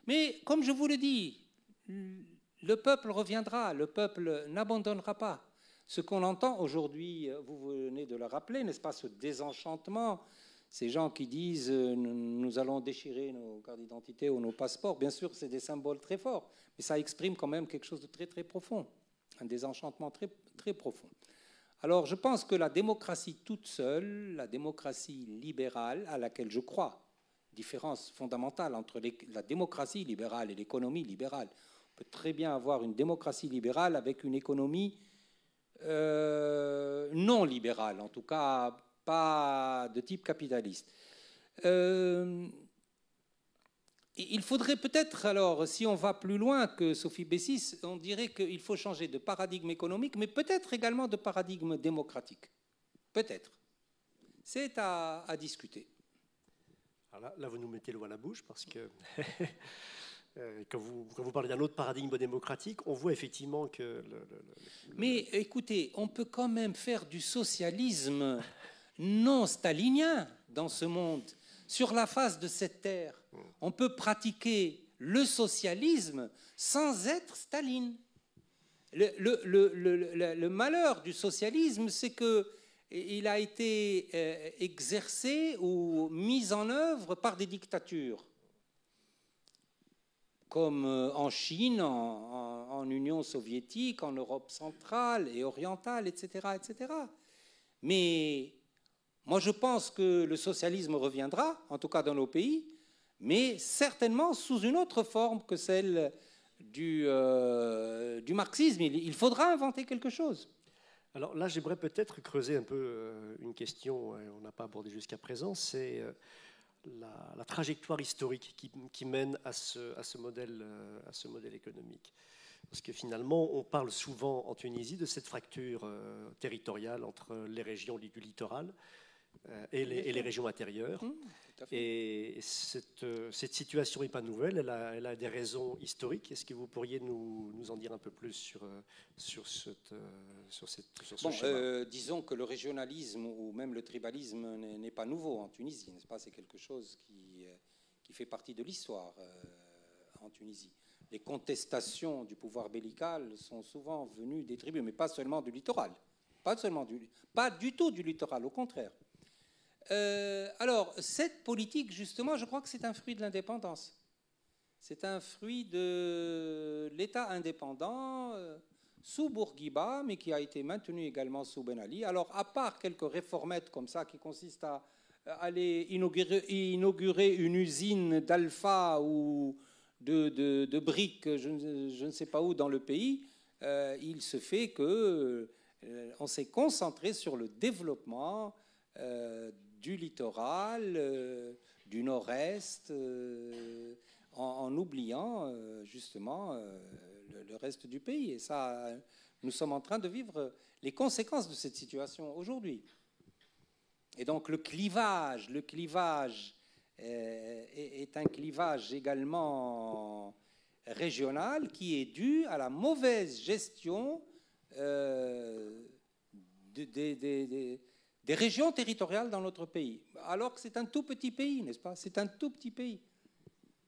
Mais comme je vous le dis, le peuple reviendra, le peuple n'abandonnera pas. Ce qu'on entend aujourd'hui, vous venez de le rappeler, n'est-ce pas, ce désenchantement, ces gens qui disent nous allons déchirer nos cartes d'identité ou nos passeports, bien sûr, c'est des symboles très forts, mais ça exprime quand même quelque chose de très très profond, un désenchantement très, très profond. Alors je pense que la démocratie toute seule, la démocratie libérale à laquelle je crois, différence fondamentale entre la démocratie libérale et l'économie libérale, on peut très bien avoir une démocratie libérale avec une économie non libérale, en tout cas pas de type capitaliste. Il faudrait peut-être, alors, si on va plus loin que Sophie Bessis, on dirait qu'il faut changer de paradigme économique, mais peut-être également de paradigme démocratique. Peut-être. C'est à discuter. Alors là, vous nous mettez l'eau à la bouche, parce que quand vous parlez d'un autre paradigme démocratique, on voit effectivement que... Mais écoutez, on peut quand même faire du socialisme non stalinien dans ce monde. Sur la face de cette terre, on peut pratiquer le socialisme sans être Staline. Le malheur du socialisme, c'est qu'il a été exercé ou mis en œuvre par des dictatures, comme en Chine, en Union soviétique, en Europe centrale et orientale, etc., etc. Mais moi, je pense que le socialisme reviendra, en tout cas dans nos pays, mais certainement sous une autre forme que celle du marxisme. Il faudra inventer quelque chose. Alors là, j'aimerais peut-être creuser un peu une question qu'on n'a pas abordée jusqu'à présent, c'est la trajectoire historique qui mène à ce modèle économique. Parce que finalement, on parle souvent en Tunisie de cette fracture territoriale entre les régions du littoral et les régions intérieures. Et cette situation n'est pas nouvelle, elle a des raisons historiques. Est-ce que vous pourriez nous en dire un peu plus sur ce schéma ? Disons que le régionalisme ou même le tribalisme n'est pas nouveau en Tunisie, n'est-ce pas ? C'est quelque chose qui fait partie de l'histoire en Tunisie. Les contestations du pouvoir bellical sont souvent venues des tribus, mais pas seulement du littoral. Pas du tout du littoral, au contraire. Alors, cette politique, justement, je crois que c'est un fruit de l'indépendance. C'est un fruit de l'État indépendant sous Bourguiba, mais qui a été maintenu également sous Ben Ali. Alors, à part quelques réformettes comme ça, qui consistent à aller inaugurer une usine d'alpha ou de briques, je ne sais pas où dans le pays, il se fait que on s'est concentré sur le développement du littoral, du nord-est, en oubliant justement le reste du pays. Et ça, nous sommes en train de vivre les conséquences de cette situation aujourd'hui. Et donc le clivage est un clivage également régional qui est dû à la mauvaise gestion des régions territoriales dans notre pays. Alors que c'est un tout petit pays, n'est-ce pas ? C'est un tout petit pays.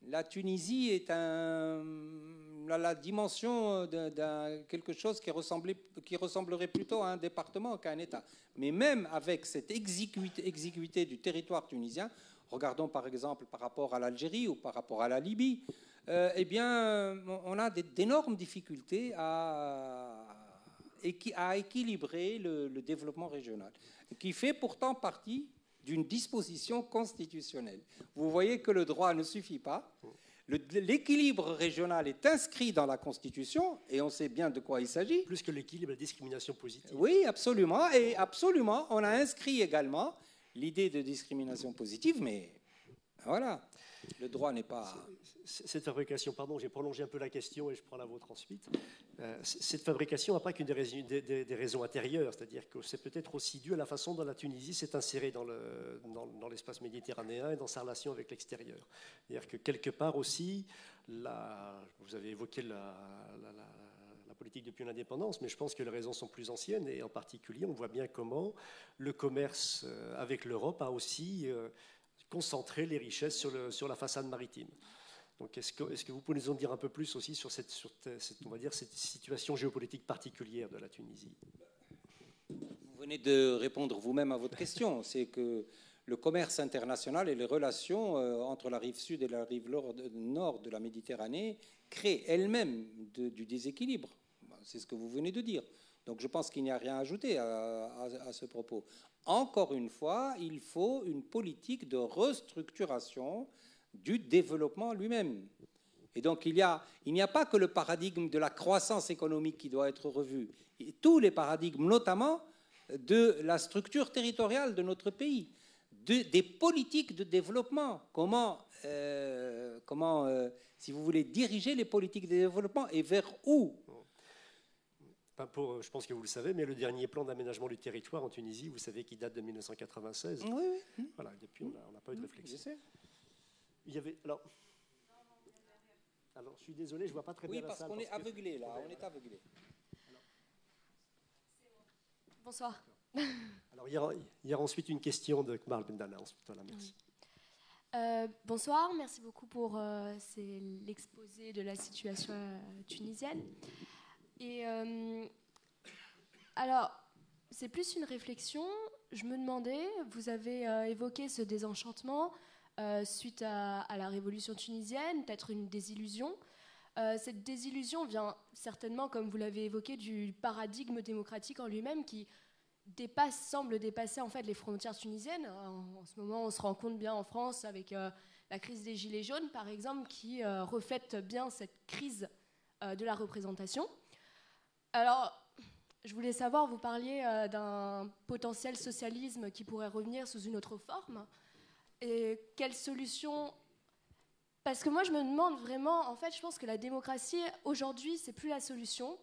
La Tunisie est la dimension d'un quelque chose qui ressemblerait plutôt à un département qu'à un État. Mais même avec cette exiguïté du territoire tunisien, regardons par exemple par rapport à l'Algérie ou par rapport à la Libye, eh bien, on a d'énormes difficultés à équilibrer le développement régional, qui fait pourtant partie d'une disposition constitutionnelle. Vous voyez que le droit ne suffit pas. L'équilibre régional est inscrit dans la Constitution, et on sait bien de quoi il s'agit. Plus que l'équilibre, la discrimination positive. Oui, absolument. Et absolument, on a inscrit également l'idée de discrimination positive, mais voilà, le droit n'est pas... Cette fabrication, pardon, j'ai prolongé un peu la question et je prends la vôtre ensuite. Cette fabrication n'a pas qu'une des raisons intérieures, c'est-à-dire que c'est peut-être aussi dû à la façon dont la Tunisie s'est insérée dans l'espace méditerranéen et dans sa relation avec l'extérieur. C'est-à-dire que quelque part aussi, vous avez évoqué la politique depuis l'indépendance, mais je pense que les raisons sont plus anciennes et en particulier, on voit bien comment le commerce avec l'Europe a aussi concentrer les richesses sur la façade maritime. Donc est-ce que vous pouvez nous en dire un peu plus aussi sur on va dire, cette situation géopolitique particulière de la Tunisie? Vous venez de répondre vous-même à votre question. C'est que le commerce international et les relations entre la rive sud et la rive nord de la Méditerranée créent elles-mêmes du déséquilibre. C'est ce que vous venez de dire. Donc je pense qu'il n'y a rien à ajouter à ce propos. Encore une fois, il faut une politique de restructuration du développement lui-même. Et donc il n'y a pas que le paradigme de la croissance économique qui doit être revu. Et tous les paradigmes, notamment de la structure territoriale de notre pays, des politiques de développement. Comment si vous voulez, diriger les politiques de développement et vers où? Je pense que vous le savez, mais le dernier plan d'aménagement du territoire en Tunisie, vous savez qu'il date de 1996. Oui. Voilà, depuis, on n'a pas eu de réflexion. Il y avait... Alors, je suis désolé, je ne vois pas très bien la salle. Oui, parce qu'on est aveuglé, là. On est aveuglé. Bonsoir. Alors, il y a ensuite une question de Kmal Bendana. Voilà, merci. Bonsoir, merci beaucoup pour l'exposé de la situation tunisienne. Et alors, c'est plus une réflexion. Je me demandais, vous avez évoqué ce désenchantement suite à la révolution tunisienne, peut-être une désillusion. Cette désillusion vient certainement, comme vous l'avez évoqué, du paradigme démocratique en lui-même qui semble dépasser en fait les frontières tunisiennes. En ce moment, on se rend compte bien en France avec la crise des Gilets jaunes, par exemple, qui reflète bien cette crise de la représentation. Alors, je voulais savoir, vous parliez d'un potentiel socialisme qui pourrait revenir sous une autre forme. Et quelle solution? Parce que moi, je me demande vraiment, en fait, je pense que la démocratie, aujourd'hui, c'est plus la solution.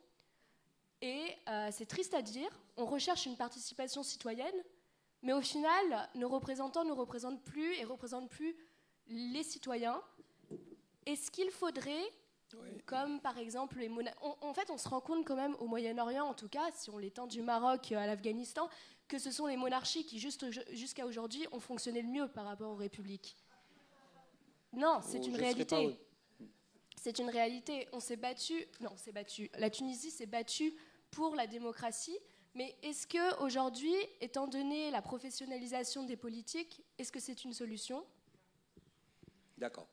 Et c'est triste à dire, on recherche une participation citoyenne, mais au final, nos représentants ne représentent plus et représentent plus les citoyens. Est-ce qu'il faudrait, comme par exemple les en fait, on se rend compte quand même au Moyen-Orient, en tout cas, si on l'étend du Maroc à l'Afghanistan, que ce sont les monarchies qui, jusqu'à aujourd'hui, ont fonctionné le mieux par rapport aux républiques. Non, c'est une réalité. C'est une réalité. On s'est battu. Non, on s'est battu. La Tunisie s'est battue pour la démocratie. Mais est-ce qu'aujourd'hui, étant donné la professionnalisation des politiques, est-ce que c'est une solution? D'accord.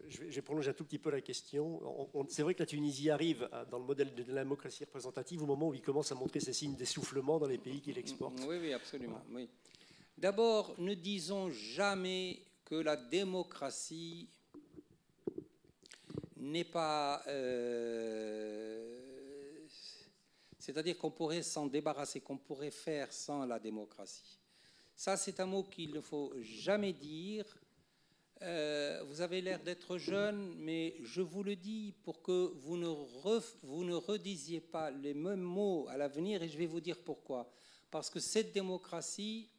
Je vais prolonger un tout petit peu la question. C'est vrai que la Tunisie arrive dans le modèle de la démocratie représentative au moment où il commence à montrer ses signes d'essoufflement dans les pays qu'il exporte. Oui, absolument. Voilà. Oui. D'abord, ne disons jamais que la démocratie n'est pas... c'est-à-dire qu'on pourrait s'en débarrasser, qu'on pourrait faire sans la démocratie. Ça, c'est un mot qu'il ne faut jamais dire. Vous avez l'air d'être jeune, mais je vous le dis pour que vous ne redisiez pas les mêmes mots à l'avenir, et je vais vous dire pourquoi. Parce que cette démocratie,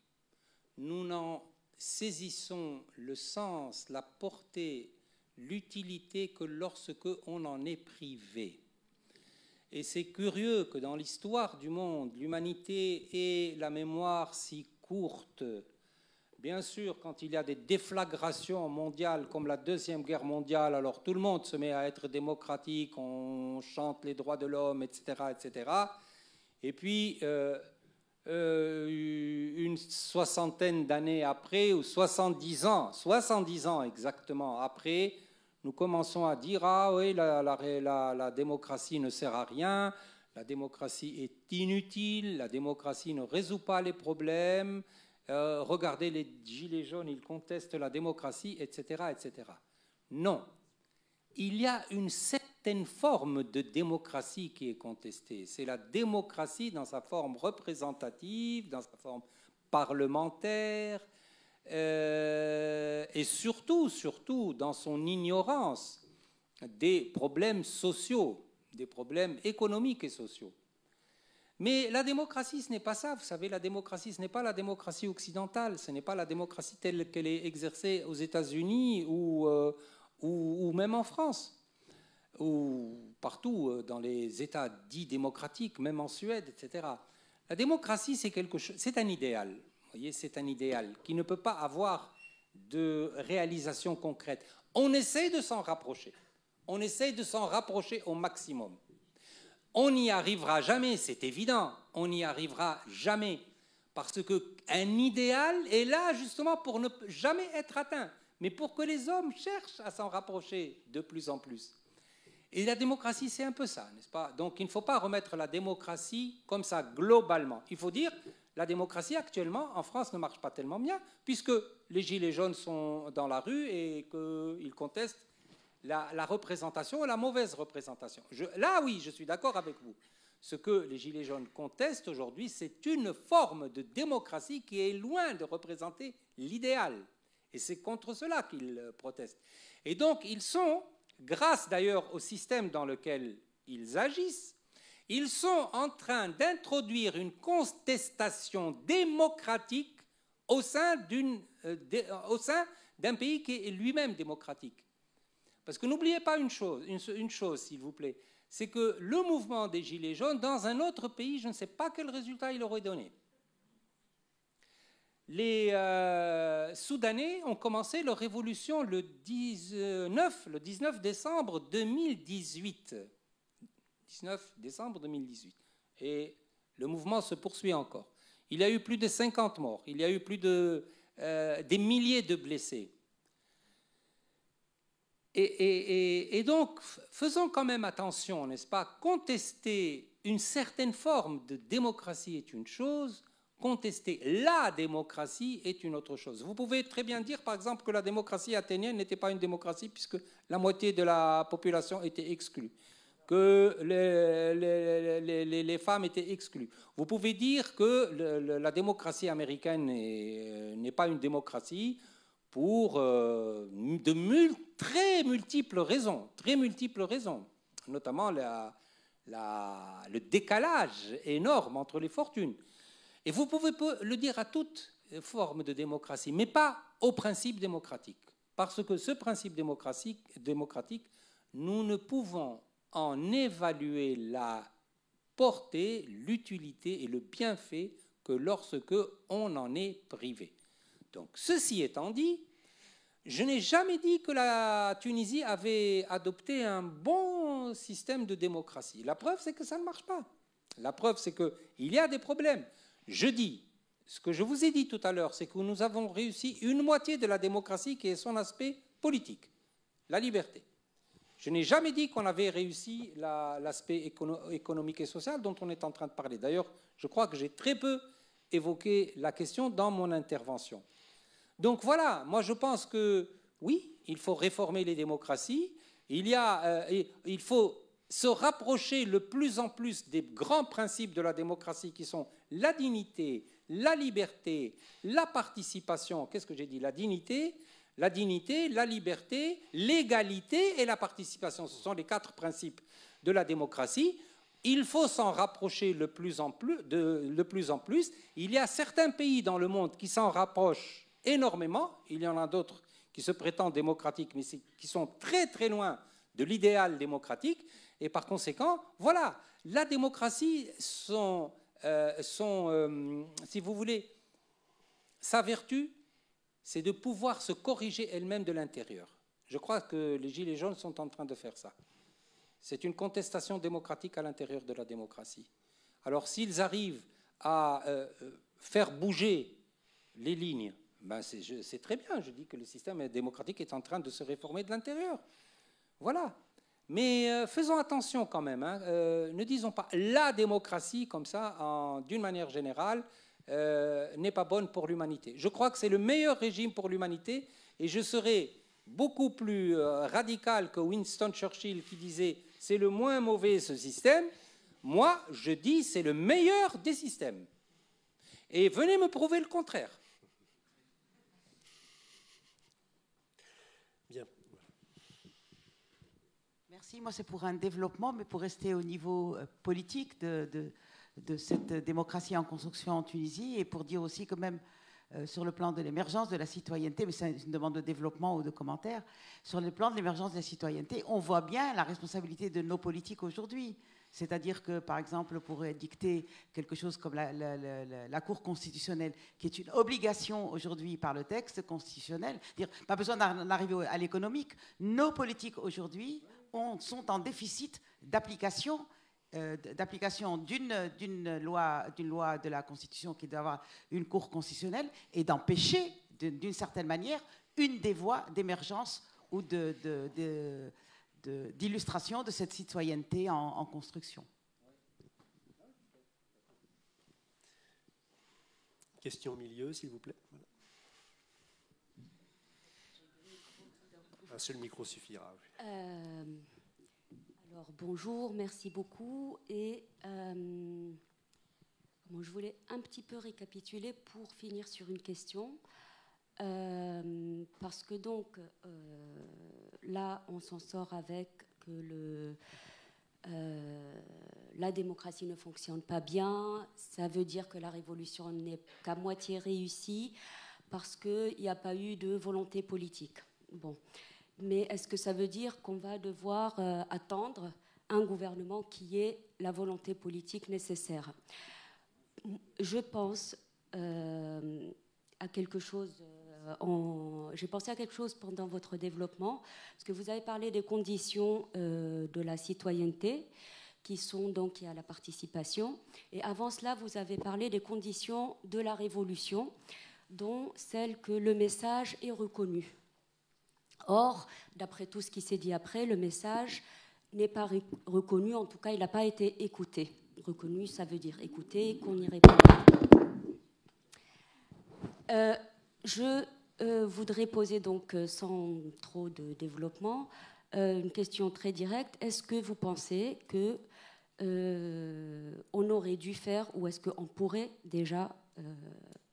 nous n'en saisissons le sens, la portée, l'utilité que lorsque on en est privé. Et c'est curieux que dans l'histoire du monde, l'humanité ait la mémoire si courte. Bien sûr, quand il y a des déflagrations mondiales comme la Deuxième Guerre mondiale, alors tout le monde se met à être démocratique, on chante les droits de l'homme, etc., etc. Et puis, une soixantaine d'années après, ou 70 ans exactement après, nous commençons à dire « Ah oui, la démocratie ne sert à rien, la démocratie est inutile, la démocratie ne résout pas les problèmes, regardez les gilets jaunes, ils contestent la démocratie, etc. etc. » Non, il y a une certaine forme de démocratie qui est contestée. C'est la démocratie dans sa forme représentative, dans sa forme parlementaire, et surtout dans son ignorance des problèmes sociaux, des problèmes économiques et sociaux. Mais la démocratie, ce n'est pas ça. Vous savez, la démocratie, ce n'est pas la démocratie occidentale, ce n'est pas la démocratie telle qu'elle est exercée aux États-Unis ou même en France, ou partout dans les États dits démocratiques, même en Suède, etc. La démocratie, c'est quelque chose, c'est un idéal. Vous voyez, c'est un idéal qui ne peut pas avoir de réalisation concrète. On essaie de s'en rapprocher. On essaie de s'en rapprocher au maximum. On n'y arrivera jamais, c'est évident. On n'y arrivera jamais. Parce qu'un idéal est là justement pour ne jamais être atteint, mais pour que les hommes cherchent à s'en rapprocher de plus en plus. Et la démocratie, c'est un peu ça, n'est-ce pas? Donc il ne faut pas remettre la démocratie comme ça globalement. Il faut dire la démocratie actuellement en France ne marche pas tellement bien, puisque les gilets jaunes sont dans la rue et qu'ils contestent la représentation, la mauvaise représentation. Là, oui, je suis d'accord avec vous. Ce que les Gilets jaunes contestent aujourd'hui, c'est une forme de démocratie qui est loin de représenter l'idéal. Et c'est contre cela qu'ils protestent. Et donc, ils sont, grâce d'ailleurs au système dans lequel ils agissent, ils sont en train d'introduire une contestation démocratique au sein d'un pays qui est lui-même démocratique. Parce que n'oubliez pas une chose, s'il vous plaît, c'est que le mouvement des Gilets jaunes, dans un autre pays, je ne sais pas quel résultat il aurait donné. Les Soudanais ont commencé leur révolution le 19 décembre 2018. 19 décembre 2018. Et le mouvement se poursuit encore. Il y a eu plus de 50 morts, il y a eu plus de des milliers de blessés. Et donc, faisons quand même attention, n'est-ce pas? Contester une certaine forme de démocratie est une chose, contester la démocratie est une autre chose. Vous pouvez très bien dire, par exemple, que la démocratie athénienne n'était pas une démocratie puisque la moitié de la population était exclue, que les femmes étaient exclues. Vous pouvez dire que la démocratie américaine n'est pas une démocratie pour très multiples raisons, notamment le décalage énorme entre les fortunes. Et vous pouvez le dire à toute forme de démocratie, mais pas au principe démocratique. Parce que ce principe démocratique, nous ne pouvons en évaluer la portée, l'utilité et le bienfait que lorsque on en est privé. Donc, ceci étant dit, je n'ai jamais dit que la Tunisie avait adopté un bon système de démocratie. La preuve, c'est que ça ne marche pas. La preuve, c'est qu'il y a des problèmes. Je dis, ce que je vous ai dit tout à l'heure, c'est que nous avons réussi une moitié de la démocratie qui est son aspect politique, la liberté. Je n'ai jamais dit qu'on avait réussi l'aspect économique et social dont on est en train de parler. D'ailleurs, je crois que j'ai très peu évoqué la question dans mon intervention. Donc voilà, moi je pense que oui, il faut réformer les démocraties, il faut se rapprocher le plus en plus des grands principes de la démocratie qui sont la dignité, la liberté, la participation, qu'est-ce que j'ai dit? La dignité, la liberté, l'égalité et la participation. Ce sont les 4 principes de la démocratie. Il faut s'en rapprocher le plus en plus. Il y a certains pays dans le monde qui s'en rapprochent énormément. Il y en a d'autres qui se prétendent démocratiques, mais qui sont très très loin de l'idéal démocratique. Et par conséquent, voilà, la démocratie, si vous voulez, sa vertu, c'est de pouvoir se corriger elle-même de l'intérieur. Je crois que les Gilets jaunes sont en train de faire ça. C'est une contestation démocratique à l'intérieur de la démocratie. Alors, s'ils arrivent à faire bouger les lignes, ben c'est très bien. Je dis que le système démocratique est en train de se réformer de l'intérieur. Voilà. Mais faisons attention quand même. Ne disons pas la démocratie comme ça, d'une manière générale, n'est pas bonne pour l'humanité. Je crois que c'est le meilleur régime pour l'humanité et je serais beaucoup plus radical que Winston Churchill qui disait « c'est le moins mauvais ce système ». Moi, je dis « c'est le meilleur des systèmes ». Et venez me prouver le contraire. Bien. Merci. Moi, c'est pour un développement, mais pour rester au niveau politique de cette démocratie en construction en Tunisie et pour dire aussi quand même sur le plan de l'émergence de la citoyenneté, mais c'est une demande de développement ou de commentaire, sur le plan de l'émergence de la citoyenneté, on voit bien la responsabilité de nos politiques aujourd'hui. C'est-à-dire que, par exemple, pour dicter quelque chose comme la Cour constitutionnelle, qui est une obligation aujourd'hui par le texte constitutionnel, dire pas besoin d'en arriver à l'économique, nos politiques aujourd'hui sont en déficit d'application d'une loi de la Constitution qui doit avoir une Cour constitutionnelle et d'empêcher, d'une certaine manière, une des voies d'émergence ou d'illustration de cette citoyenneté en construction. Question au milieu, s'il vous plaît. Voilà. Un seul micro suffira. Alors bonjour, merci beaucoup. Et je voulais un petit peu récapituler pour finir sur une question. Parce que donc, là, on s'en sort avec que la démocratie ne fonctionne pas bien. Ça veut dire que la révolution n'est qu'à moitié réussie parce qu'il n'y a pas eu de volonté politique. Bon. Mais est-ce que ça veut dire qu'on va devoir attendre un gouvernement qui ait la volonté politique nécessaire? Je pense à quelque chose... j'ai pensé à quelque chose pendant votre développement, parce que vous avez parlé des conditions de la citoyenneté, qui sont donc il y a la participation, et avant cela, vous avez parlé des conditions de la révolution, dont celle que le message est reconnu. Or, d'après tout ce qui s'est dit après, le message n'est pas reconnu, en tout cas, il n'a pas été écouté. Reconnu, ça veut dire écouter, qu'on y répond. Je voudrais poser donc, sans trop de développement, une question très directe. Est-ce que vous pensez que on aurait dû faire, ou est-ce qu'on pourrait déjà,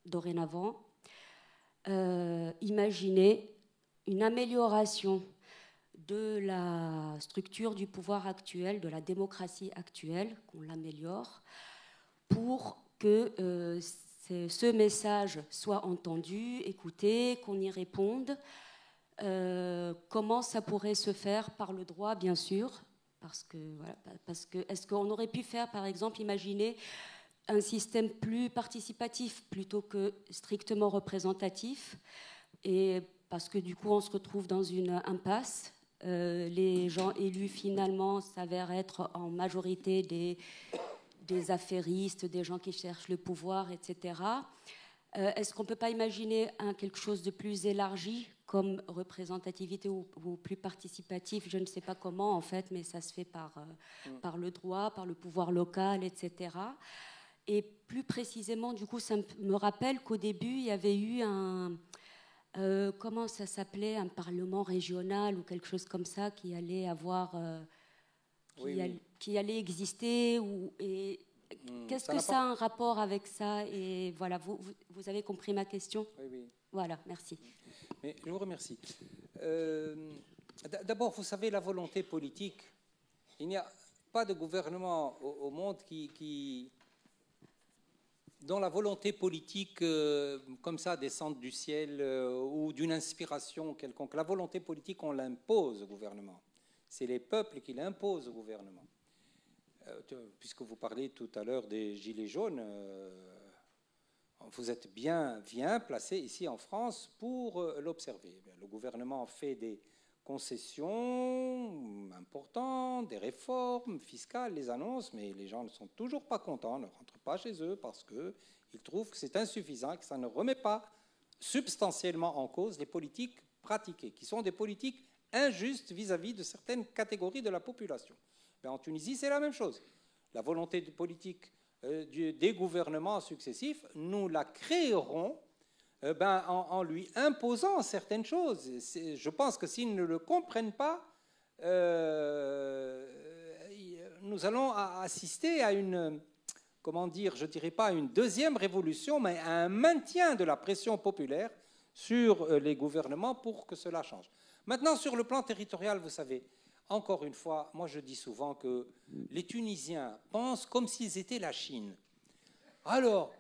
dorénavant, imaginer une amélioration de la structure du pouvoir actuel, de la démocratie actuelle, qu'on l'améliore, pour que ce message soit entendu, écouté, qu'on y réponde? Comment ça pourrait se faire? Par le droit, bien sûr, parce que est-ce qu'on aurait pu faire, par exemple, imaginer un système plus participatif plutôt que strictement représentatif? Et parce que du coup, on se retrouve dans une impasse. Les gens élus, finalement, s'avèrent être en majorité des affairistes, des gens qui cherchent le pouvoir, etc. Est-ce qu'on ne peut pas imaginer quelque chose de plus élargi comme représentativité ou plus participatif? Je ne sais pas comment, en fait, mais ça se fait par le droit, par le pouvoir local, etc. Et plus précisément, du coup, ça me rappelle qu'au début, il y avait eu comment ça s'appelait, un parlement régional ou quelque chose comme ça qui allait avoir, qui allait exister. Qu'est-ce que ça a un rapport avec ça? Et voilà, vous avez compris ma question? Oui. Voilà, merci. Mais je vous remercie. D'abord, vous savez, la volonté politique, il n'y a pas de gouvernement au monde dont la volonté politique, comme ça, descende du ciel ou d'une inspiration quelconque. La volonté politique, on l'impose au gouvernement. C'est les peuples qui l'imposent au gouvernement. Puisque vous parlez tout à l'heure des Gilets jaunes, vous êtes bien placé ici en France pour l'observer. Le gouvernement fait des concessions importantes, des réformes fiscales, les annonces, mais les gens ne sont toujours pas contents, ne rentrent pas chez eux parce qu'ils trouvent que c'est insuffisant, que ça ne remet pas substantiellement en cause les politiques pratiquées, qui sont des politiques injustes vis-à-vis de certaines catégories de la population. Mais en Tunisie, c'est la même chose. La volonté de politique des gouvernements successifs, nous la créerons en lui imposant certaines choses. Je pense que s'ils ne le comprennent pas, nous allons assister à une, comment dire, je ne dirais pas une deuxième révolution, mais à un maintien de la pression populaire sur les gouvernements pour que cela change. Maintenant, sur le plan territorial, vous savez, encore une fois, moi je dis souvent que les Tunisiens pensent comme s'ils étaient la Chine. Alors,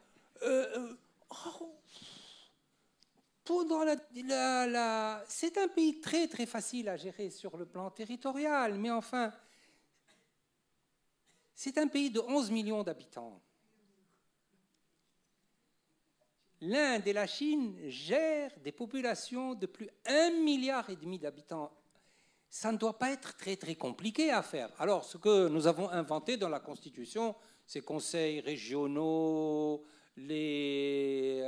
c'est un pays très très facile à gérer sur le plan territorial, mais enfin, c'est un pays de 11 millions d'habitants. L'Inde et la Chine gèrent des populations de plus d'1,5 milliard d'habitants. Ça ne doit pas être très très compliqué à faire. Alors, ce que nous avons inventé dans la Constitution, ces conseils régionaux, les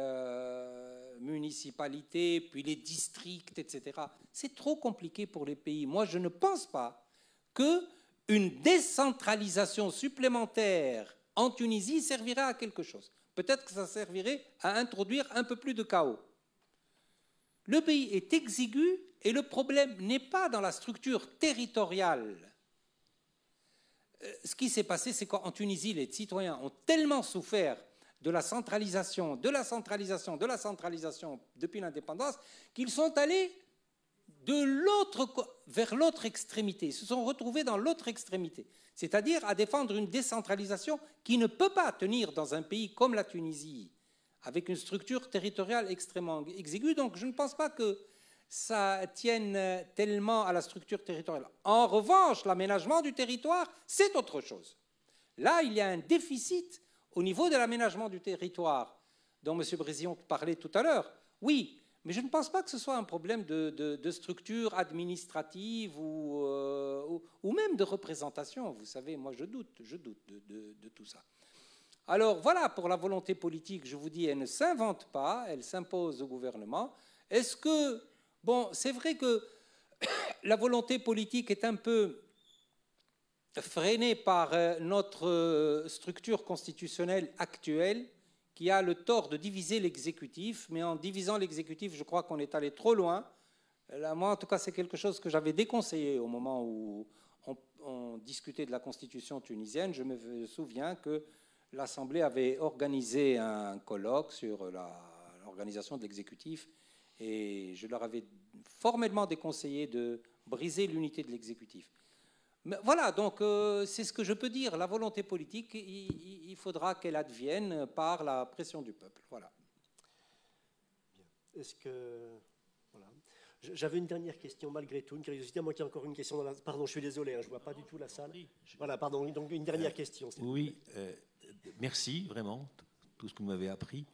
municipalités, puis les districts, etc. C'est trop compliqué pour les pays. Moi, je ne pense pas qu'une décentralisation supplémentaire en Tunisie servirait à quelque chose. Peut-être que ça servirait à introduire un peu plus de chaos. Le pays est exigu et le problème n'est pas dans la structure territoriale. Ce qui s'est passé, c'est qu'en Tunisie, les citoyens ont tellement souffert de la centralisation depuis l'indépendance qu'ils sont allés vers l'autre extrémité. Ils se sont retrouvés dans l'autre extrémité, c'est-à-dire à défendre une décentralisation qui ne peut pas tenir dans un pays comme la Tunisie, avec une structure territoriale extrêmement exiguë. Donc je ne pense pas que ça tienne tellement à la structure territoriale. En revanche, l'aménagement du territoire, c'est autre chose. Là, il y a un déficit au niveau de l'aménagement du territoire, dont M. Brézillon parlait tout à l'heure. Oui, mais je ne pense pas que ce soit un problème de structure administrative ou même de représentation. Vous savez, moi, je doute de tout ça. Alors, voilà, pour la volonté politique, je vous dis, elle ne s'invente pas, elle s'impose au gouvernement. Est-ce que... Bon, c'est vrai que la volonté politique est un peu freinée par notre structure constitutionnelle actuelle qui a le tort de diviser l'exécutif, mais en divisant l'exécutif, je crois qu'on est allé trop loin. Là, moi, en tout cas, c'est quelque chose que j'avais déconseillé au moment où on discutait de la constitution tunisienne. Je me souviens que l'Assemblée avait organisé un colloque sur l'organisation de l'exécutif et je leur avais formellement déconseillé de briser l'unité de l'exécutif. Mais voilà, donc c'est ce que je peux dire. La volonté politique, il faudra qu'elle advienne par la pression du peuple. Voilà. Est-ce que... Voilà. J'avais une dernière question, malgré tout, une curiosité. Moi qui ai encore une question dans la... Pardon, je suis désolé, hein, je ne vois pas du tout la salle. Voilà, pardon, donc une dernière question. Oui, merci, vraiment, tout ce que vous m'avez appris.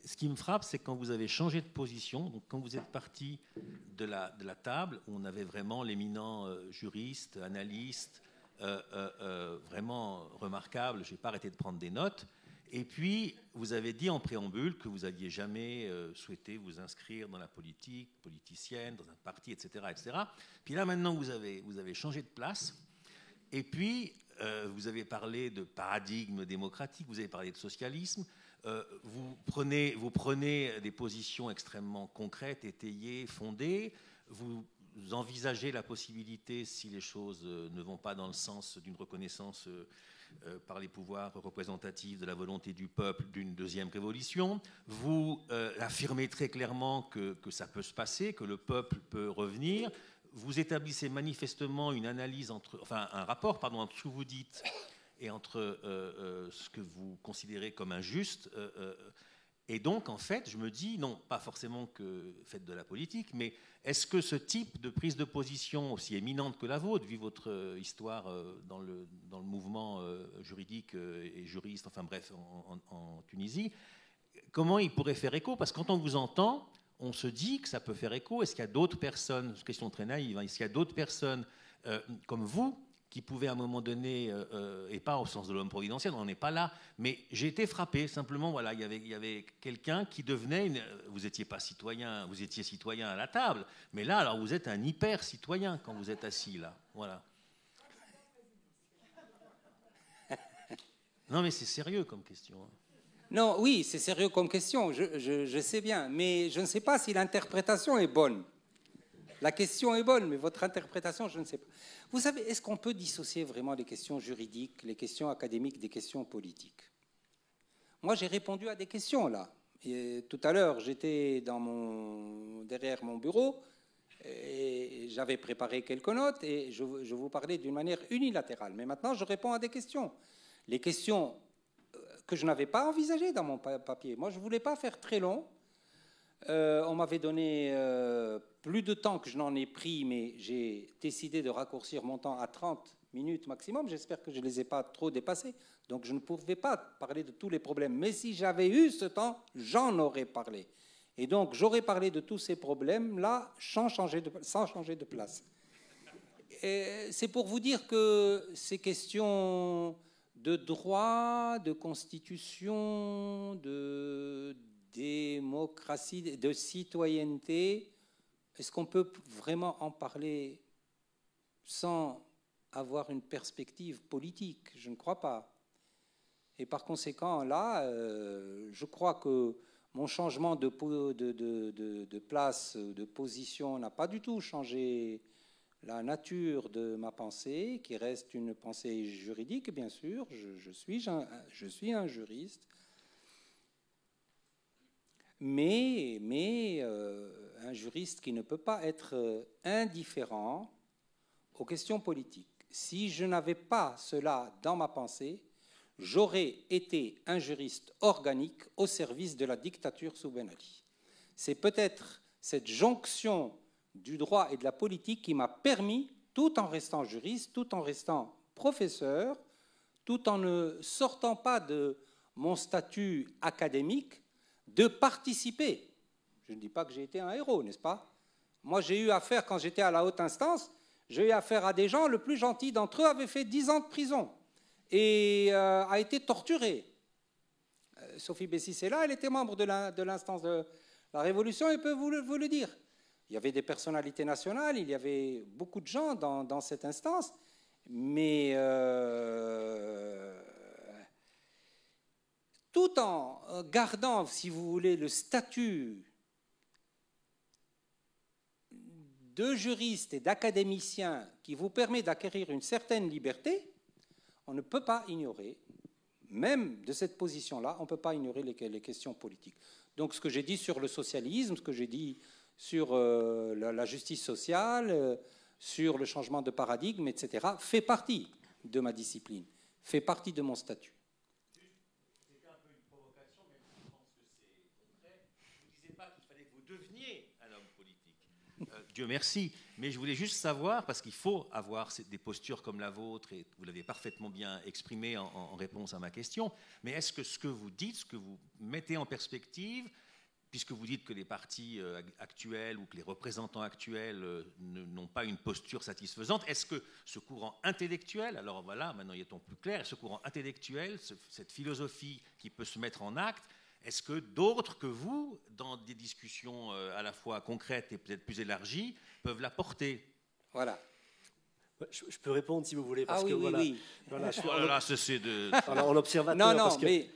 Ce qui me frappe, c'est quand vous avez changé de position, donc quand vous êtes parti de la table, où on avait vraiment l'éminent juriste, analyste, vraiment remarquable, je n'ai pas arrêté de prendre des notes, et puis vous avez dit en préambule que vous n'aviez jamais souhaité vous inscrire dans la politique, politicienne, dans un parti, etc. etc. Puis là, maintenant, vous avez changé de place, et puis vous avez parlé de paradigme démocratique, vous avez parlé de socialisme. Vous prenez des positions extrêmement concrètes, étayées, fondées. Vous envisagez la possibilité, si les choses ne vont pas dans le sens d'une reconnaissance par les pouvoirs représentatifs de la volonté du peuple, d'une deuxième révolution. Vous affirmez très clairement que ça peut se passer, que le peuple peut revenir. Vous établissez manifestement une analyse un rapport entre ce que vous dites et entre ce que vous considérez comme injuste. Et donc, en fait, je me dis, non, pas forcément que faites de la politique, mais est-ce que ce type de prise de position, aussi éminente que la vôtre, vu votre histoire dans le mouvement juridique et juriste, enfin bref, en Tunisie, comment il pourrait faire écho? Parce que quand on vous entend, on se dit que ça peut faire écho. Est-ce qu'il y a d'autres personnes, question très naïve, est-ce qu'il y a d'autres personnes comme vous qui pouvaient à un moment donné, et pas au sens de l'homme providentiel, on n'en est pas là, mais j'ai été frappé, simplement, voilà, il y avait quelqu'un qui devenait, vous n'étiez pas citoyen, vous étiez citoyen à la table, mais là, alors vous êtes un hyper-citoyen quand vous êtes assis, là, voilà. Non, mais c'est sérieux comme question. Non, oui, c'est sérieux comme question, je sais bien, mais je ne sais pas si l'interprétation est bonne. La question est bonne, mais votre interprétation, je ne sais pas. Vous savez, est-ce qu'on peut dissocier vraiment les questions juridiques, les questions académiques des questions politiques? Moi, j'ai répondu à des questions, là. Et tout à l'heure, j'étais derrière mon bureau et j'avais préparé quelques notes et je vous parlais d'une manière unilatérale. Mais maintenant, je réponds à des questions. Les questions que je n'avais pas envisagées dans mon papier. Moi, je ne voulais pas faire très long. On m'avait donné plus de temps que je n'en ai pris, mais j'ai décidé de raccourcir mon temps à 30 minutes maximum. J'espère que je ne les ai pas trop dépassés. Donc je ne pouvais pas parler de tous les problèmes. Mais si j'avais eu ce temps, j'en aurais parlé. Et donc j'aurais parlé de tous ces problèmes-là sans changer de place. C'est pour vous dire que ces questions de droit, de constitution, de démocratie, de citoyenneté, est-ce qu'on peut vraiment en parler sans avoir une perspective politique? Je ne crois pas. Et par conséquent, là, je crois que mon changement de place, de position n'a pas du tout changé la nature de ma pensée, qui reste une pensée juridique, bien sûr. Je suis un juriste. Mais un juriste qui ne peut pas être indifférent aux questions politiques. Si je n'avais pas cela dans ma pensée, j'aurais été un juriste organique au service de la dictature sous Ben Ali. C'est peut-être cette jonction du droit et de la politique qui m'a permis, tout en restant juriste, tout en restant professeur, tout en ne sortant pas de mon statut académique, de participer. Je ne dis pas que j'ai été un héros, n'est-ce pas? Moi, j'ai eu affaire, quand j'étais à la haute instance, j'ai eu affaire à des gens, le plus gentil d'entre eux avait fait 10 ans de prison et a été torturé. Sophie Bessy-Sella, elle était membre de l'instance de la Révolution, elle peut vous le dire. Il y avait des personnalités nationales, il y avait beaucoup de gens dans cette instance, mais tout en gardant, si vous voulez, le statut de juriste et d'académicien qui vous permet d'acquérir une certaine liberté, on ne peut pas ignorer, même de cette position-là, on ne peut pas ignorer les questions politiques. Donc ce que j'ai dit sur le socialisme, ce que j'ai dit sur la justice sociale, sur le changement de paradigme, etc., fait partie de ma discipline, fait partie de mon statut. C'était un peu une provocation, même si je pense que c'est concret. Je ne disais pas qu'il fallait que vous deveniez un homme politique. Dieu merci. Mais je voulais juste savoir, parce qu'il faut avoir des postures comme la vôtre, et vous l'avez parfaitement bien exprimé en réponse à ma question, mais est-ce que ce que vous dites, ce que vous mettez en perspective, puisque vous dites que les partis actuels ou que les représentants actuels n'ont pas une posture satisfaisante, est-ce que ce courant intellectuel, alors voilà, maintenant y est-on plus clair, ce courant intellectuel, cette philosophie qui peut se mettre en acte, est-ce que d'autres que vous, dans des discussions à la fois concrètes et peut-être plus élargies, peuvent la porter? Voilà. Je peux répondre si vous voulez, parce oui, que oui. Voilà, je suis c'est de... en observateur. Non, parce que... mais...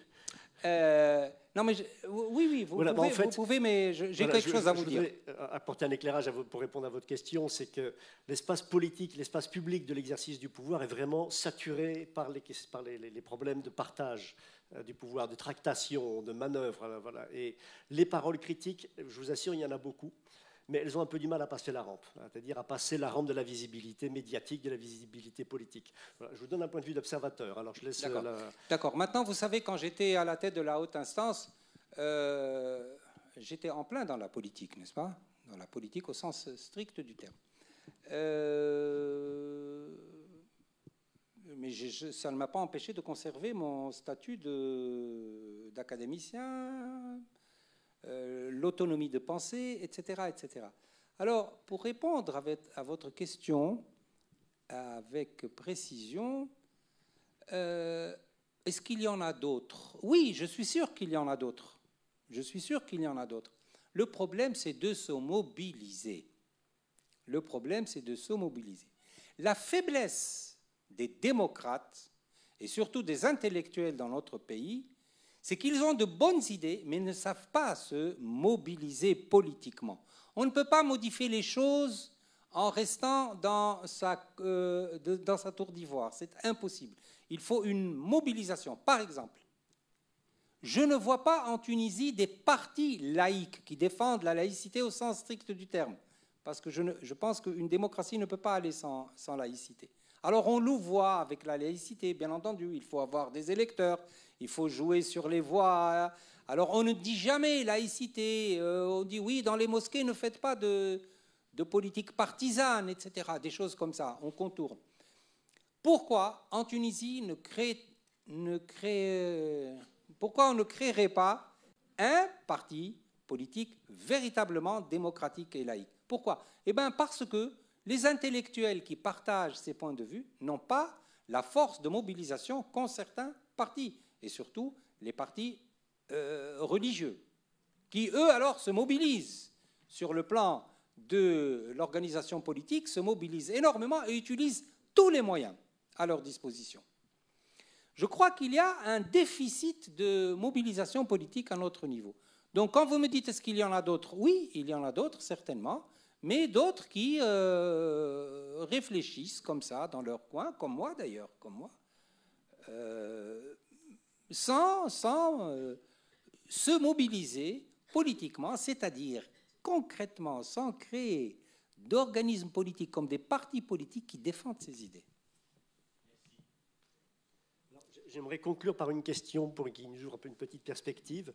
oui, vous pouvez, mais j'ai quelque chose à vous dire. Je voudrais apporter un éclairage pour répondre à votre question, c'est que l'espace politique, l'espace public de l'exercice du pouvoir est vraiment saturé par les problèmes de partage du pouvoir, de tractation, de manœuvre. Voilà. Et les paroles critiques, je vous assure, il y en a beaucoup, mais elles ont un peu du mal à passer la rampe, c'est-à-dire à passer la rampe de la visibilité médiatique, de la visibilité politique. Voilà, je vous donne un point de vue d'observateur. Alors je laisse. D'accord. Maintenant, vous savez, quand j'étais à la tête de la haute instance, j'étais en plein dans la politique, n'est-ce pas? Dans la politique au sens strict du terme. Mais ça ne m'a pas empêché de conserver mon statut d'académicien, l'autonomie de pensée, etc., etc. Alors, pour répondre à votre question avec précision, est-ce qu'il y en a d'autres? Oui, je suis sûr qu'il y en a d'autres. Je suis sûr qu'il y en a d'autres. Le problème, c'est de se mobiliser. Le problème, c'est de se mobiliser. La faiblesse des démocrates, et surtout des intellectuels dans notre pays, c'est qu'ils ont de bonnes idées, mais ne savent pas se mobiliser politiquement. On ne peut pas modifier les choses en restant dans sa tour d'ivoire. C'est impossible. Il faut une mobilisation. Par exemple, je ne vois pas en Tunisie des partis laïques qui défendent la laïcité au sens strict du terme, parce que je pense qu'une démocratie ne peut pas aller sans laïcité. Alors on louvoie avec la laïcité, bien entendu, il faut avoir des électeurs, il faut jouer sur les voix. Alors on ne dit jamais laïcité, on dit oui, dans les mosquées, ne faites pas de politique partisane, etc. Des choses comme ça, on contourne. Pourquoi en Tunisie pourquoi on ne créerait pas un parti politique véritablement démocratique et laïque? Pourquoi? Eh bien parce que les intellectuels qui partagent ces points de vue n'ont pas la force de mobilisation qu'ont certains partis, et surtout les partis religieux, qui eux alors se mobilisent sur le plan de l'organisation politique, se mobilisent énormément et utilisent tous les moyens à leur disposition. Je crois qu'il y a un déficit de mobilisation politique à notre niveau. Donc quand vous me dites est-ce qu'il y en a d'autres? Oui, il y en a d'autres, certainement, mais d'autres qui réfléchissent comme ça dans leur coin, comme moi d'ailleurs, comme moi, sans se mobiliser politiquement, c'est-à-dire concrètement, sans créer d'organismes politiques comme des partis politiques qui défendent ces idées. J'aimerais conclure par une question pour qu'il nous ouvre un peu une petite perspective.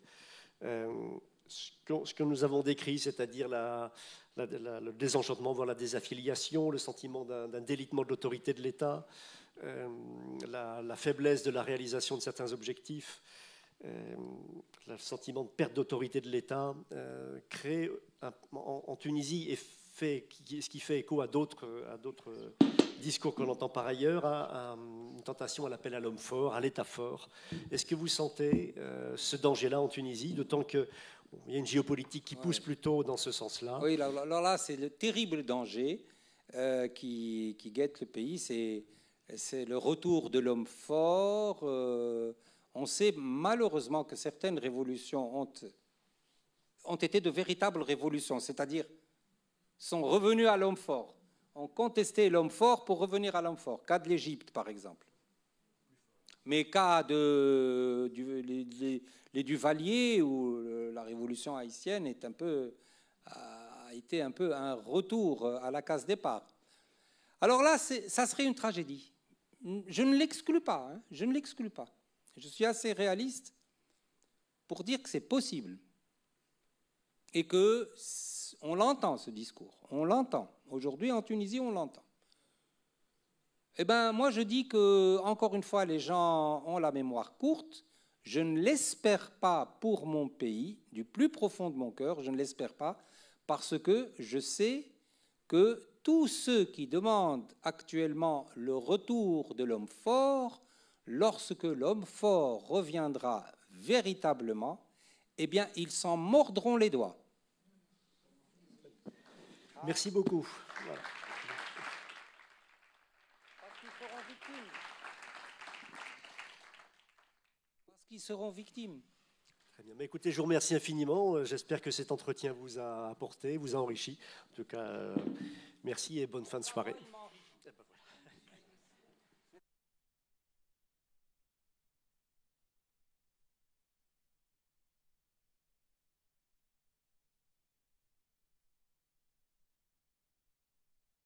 Ce que nous avons décrit, c'est-à-dire le désenchantement, voire la désaffiliation, le sentiment d'un délitement de l'autorité de l'État, la faiblesse de la réalisation de certains objectifs, le sentiment de perte d'autorité de l'État, crée en Tunisie, et ce qui fait écho à d'autres discours qu'on entend par ailleurs, à une tentation à l'appel à l'homme fort, à l'État fort. Est-ce que vous sentez ce danger-là en Tunisie, d'autant qu'il y a une géopolitique qui pousse plutôt dans ce sens-là? Oui, alors là, c'est le terrible danger qui guette le pays, c'est le retour de l'homme fort. On sait malheureusement que certaines révolutions ont été de véritables révolutions, c'est-à-dire sont revenues à l'homme fort. On contestait l'homme fort pour revenir à l'homme fort. Cas de l'Égypte, par exemple. Mais cas les Duvalier, où la révolution haïtienne a été un peu un retour à la case départ. Alors là, ça serait une tragédie. Je ne l'exclus pas, hein, je ne l'exclus pas. Je suis assez réaliste pour dire que c'est possible. Et qu'on l'entend, ce discours. On l'entend. Aujourd'hui, en Tunisie, on l'entend. Eh bien, moi, je dis que, encore une fois, les gens ont la mémoire courte. Je ne l'espère pas pour mon pays, du plus profond de mon cœur, je ne l'espère pas, parce que je sais que tous ceux qui demandent actuellement le retour de l'homme fort, lorsque l'homme fort reviendra véritablement, eh bien, ils s'en mordront les doigts. Merci beaucoup. Voilà. Parce qu'ils seront victimes. Parce qu'ils seront victimes. Très bien. Mais écoutez, je vous remercie infiniment. J'espère que cet entretien vous a apporté, vous a enrichi. En tout cas, merci et bonne fin de soirée.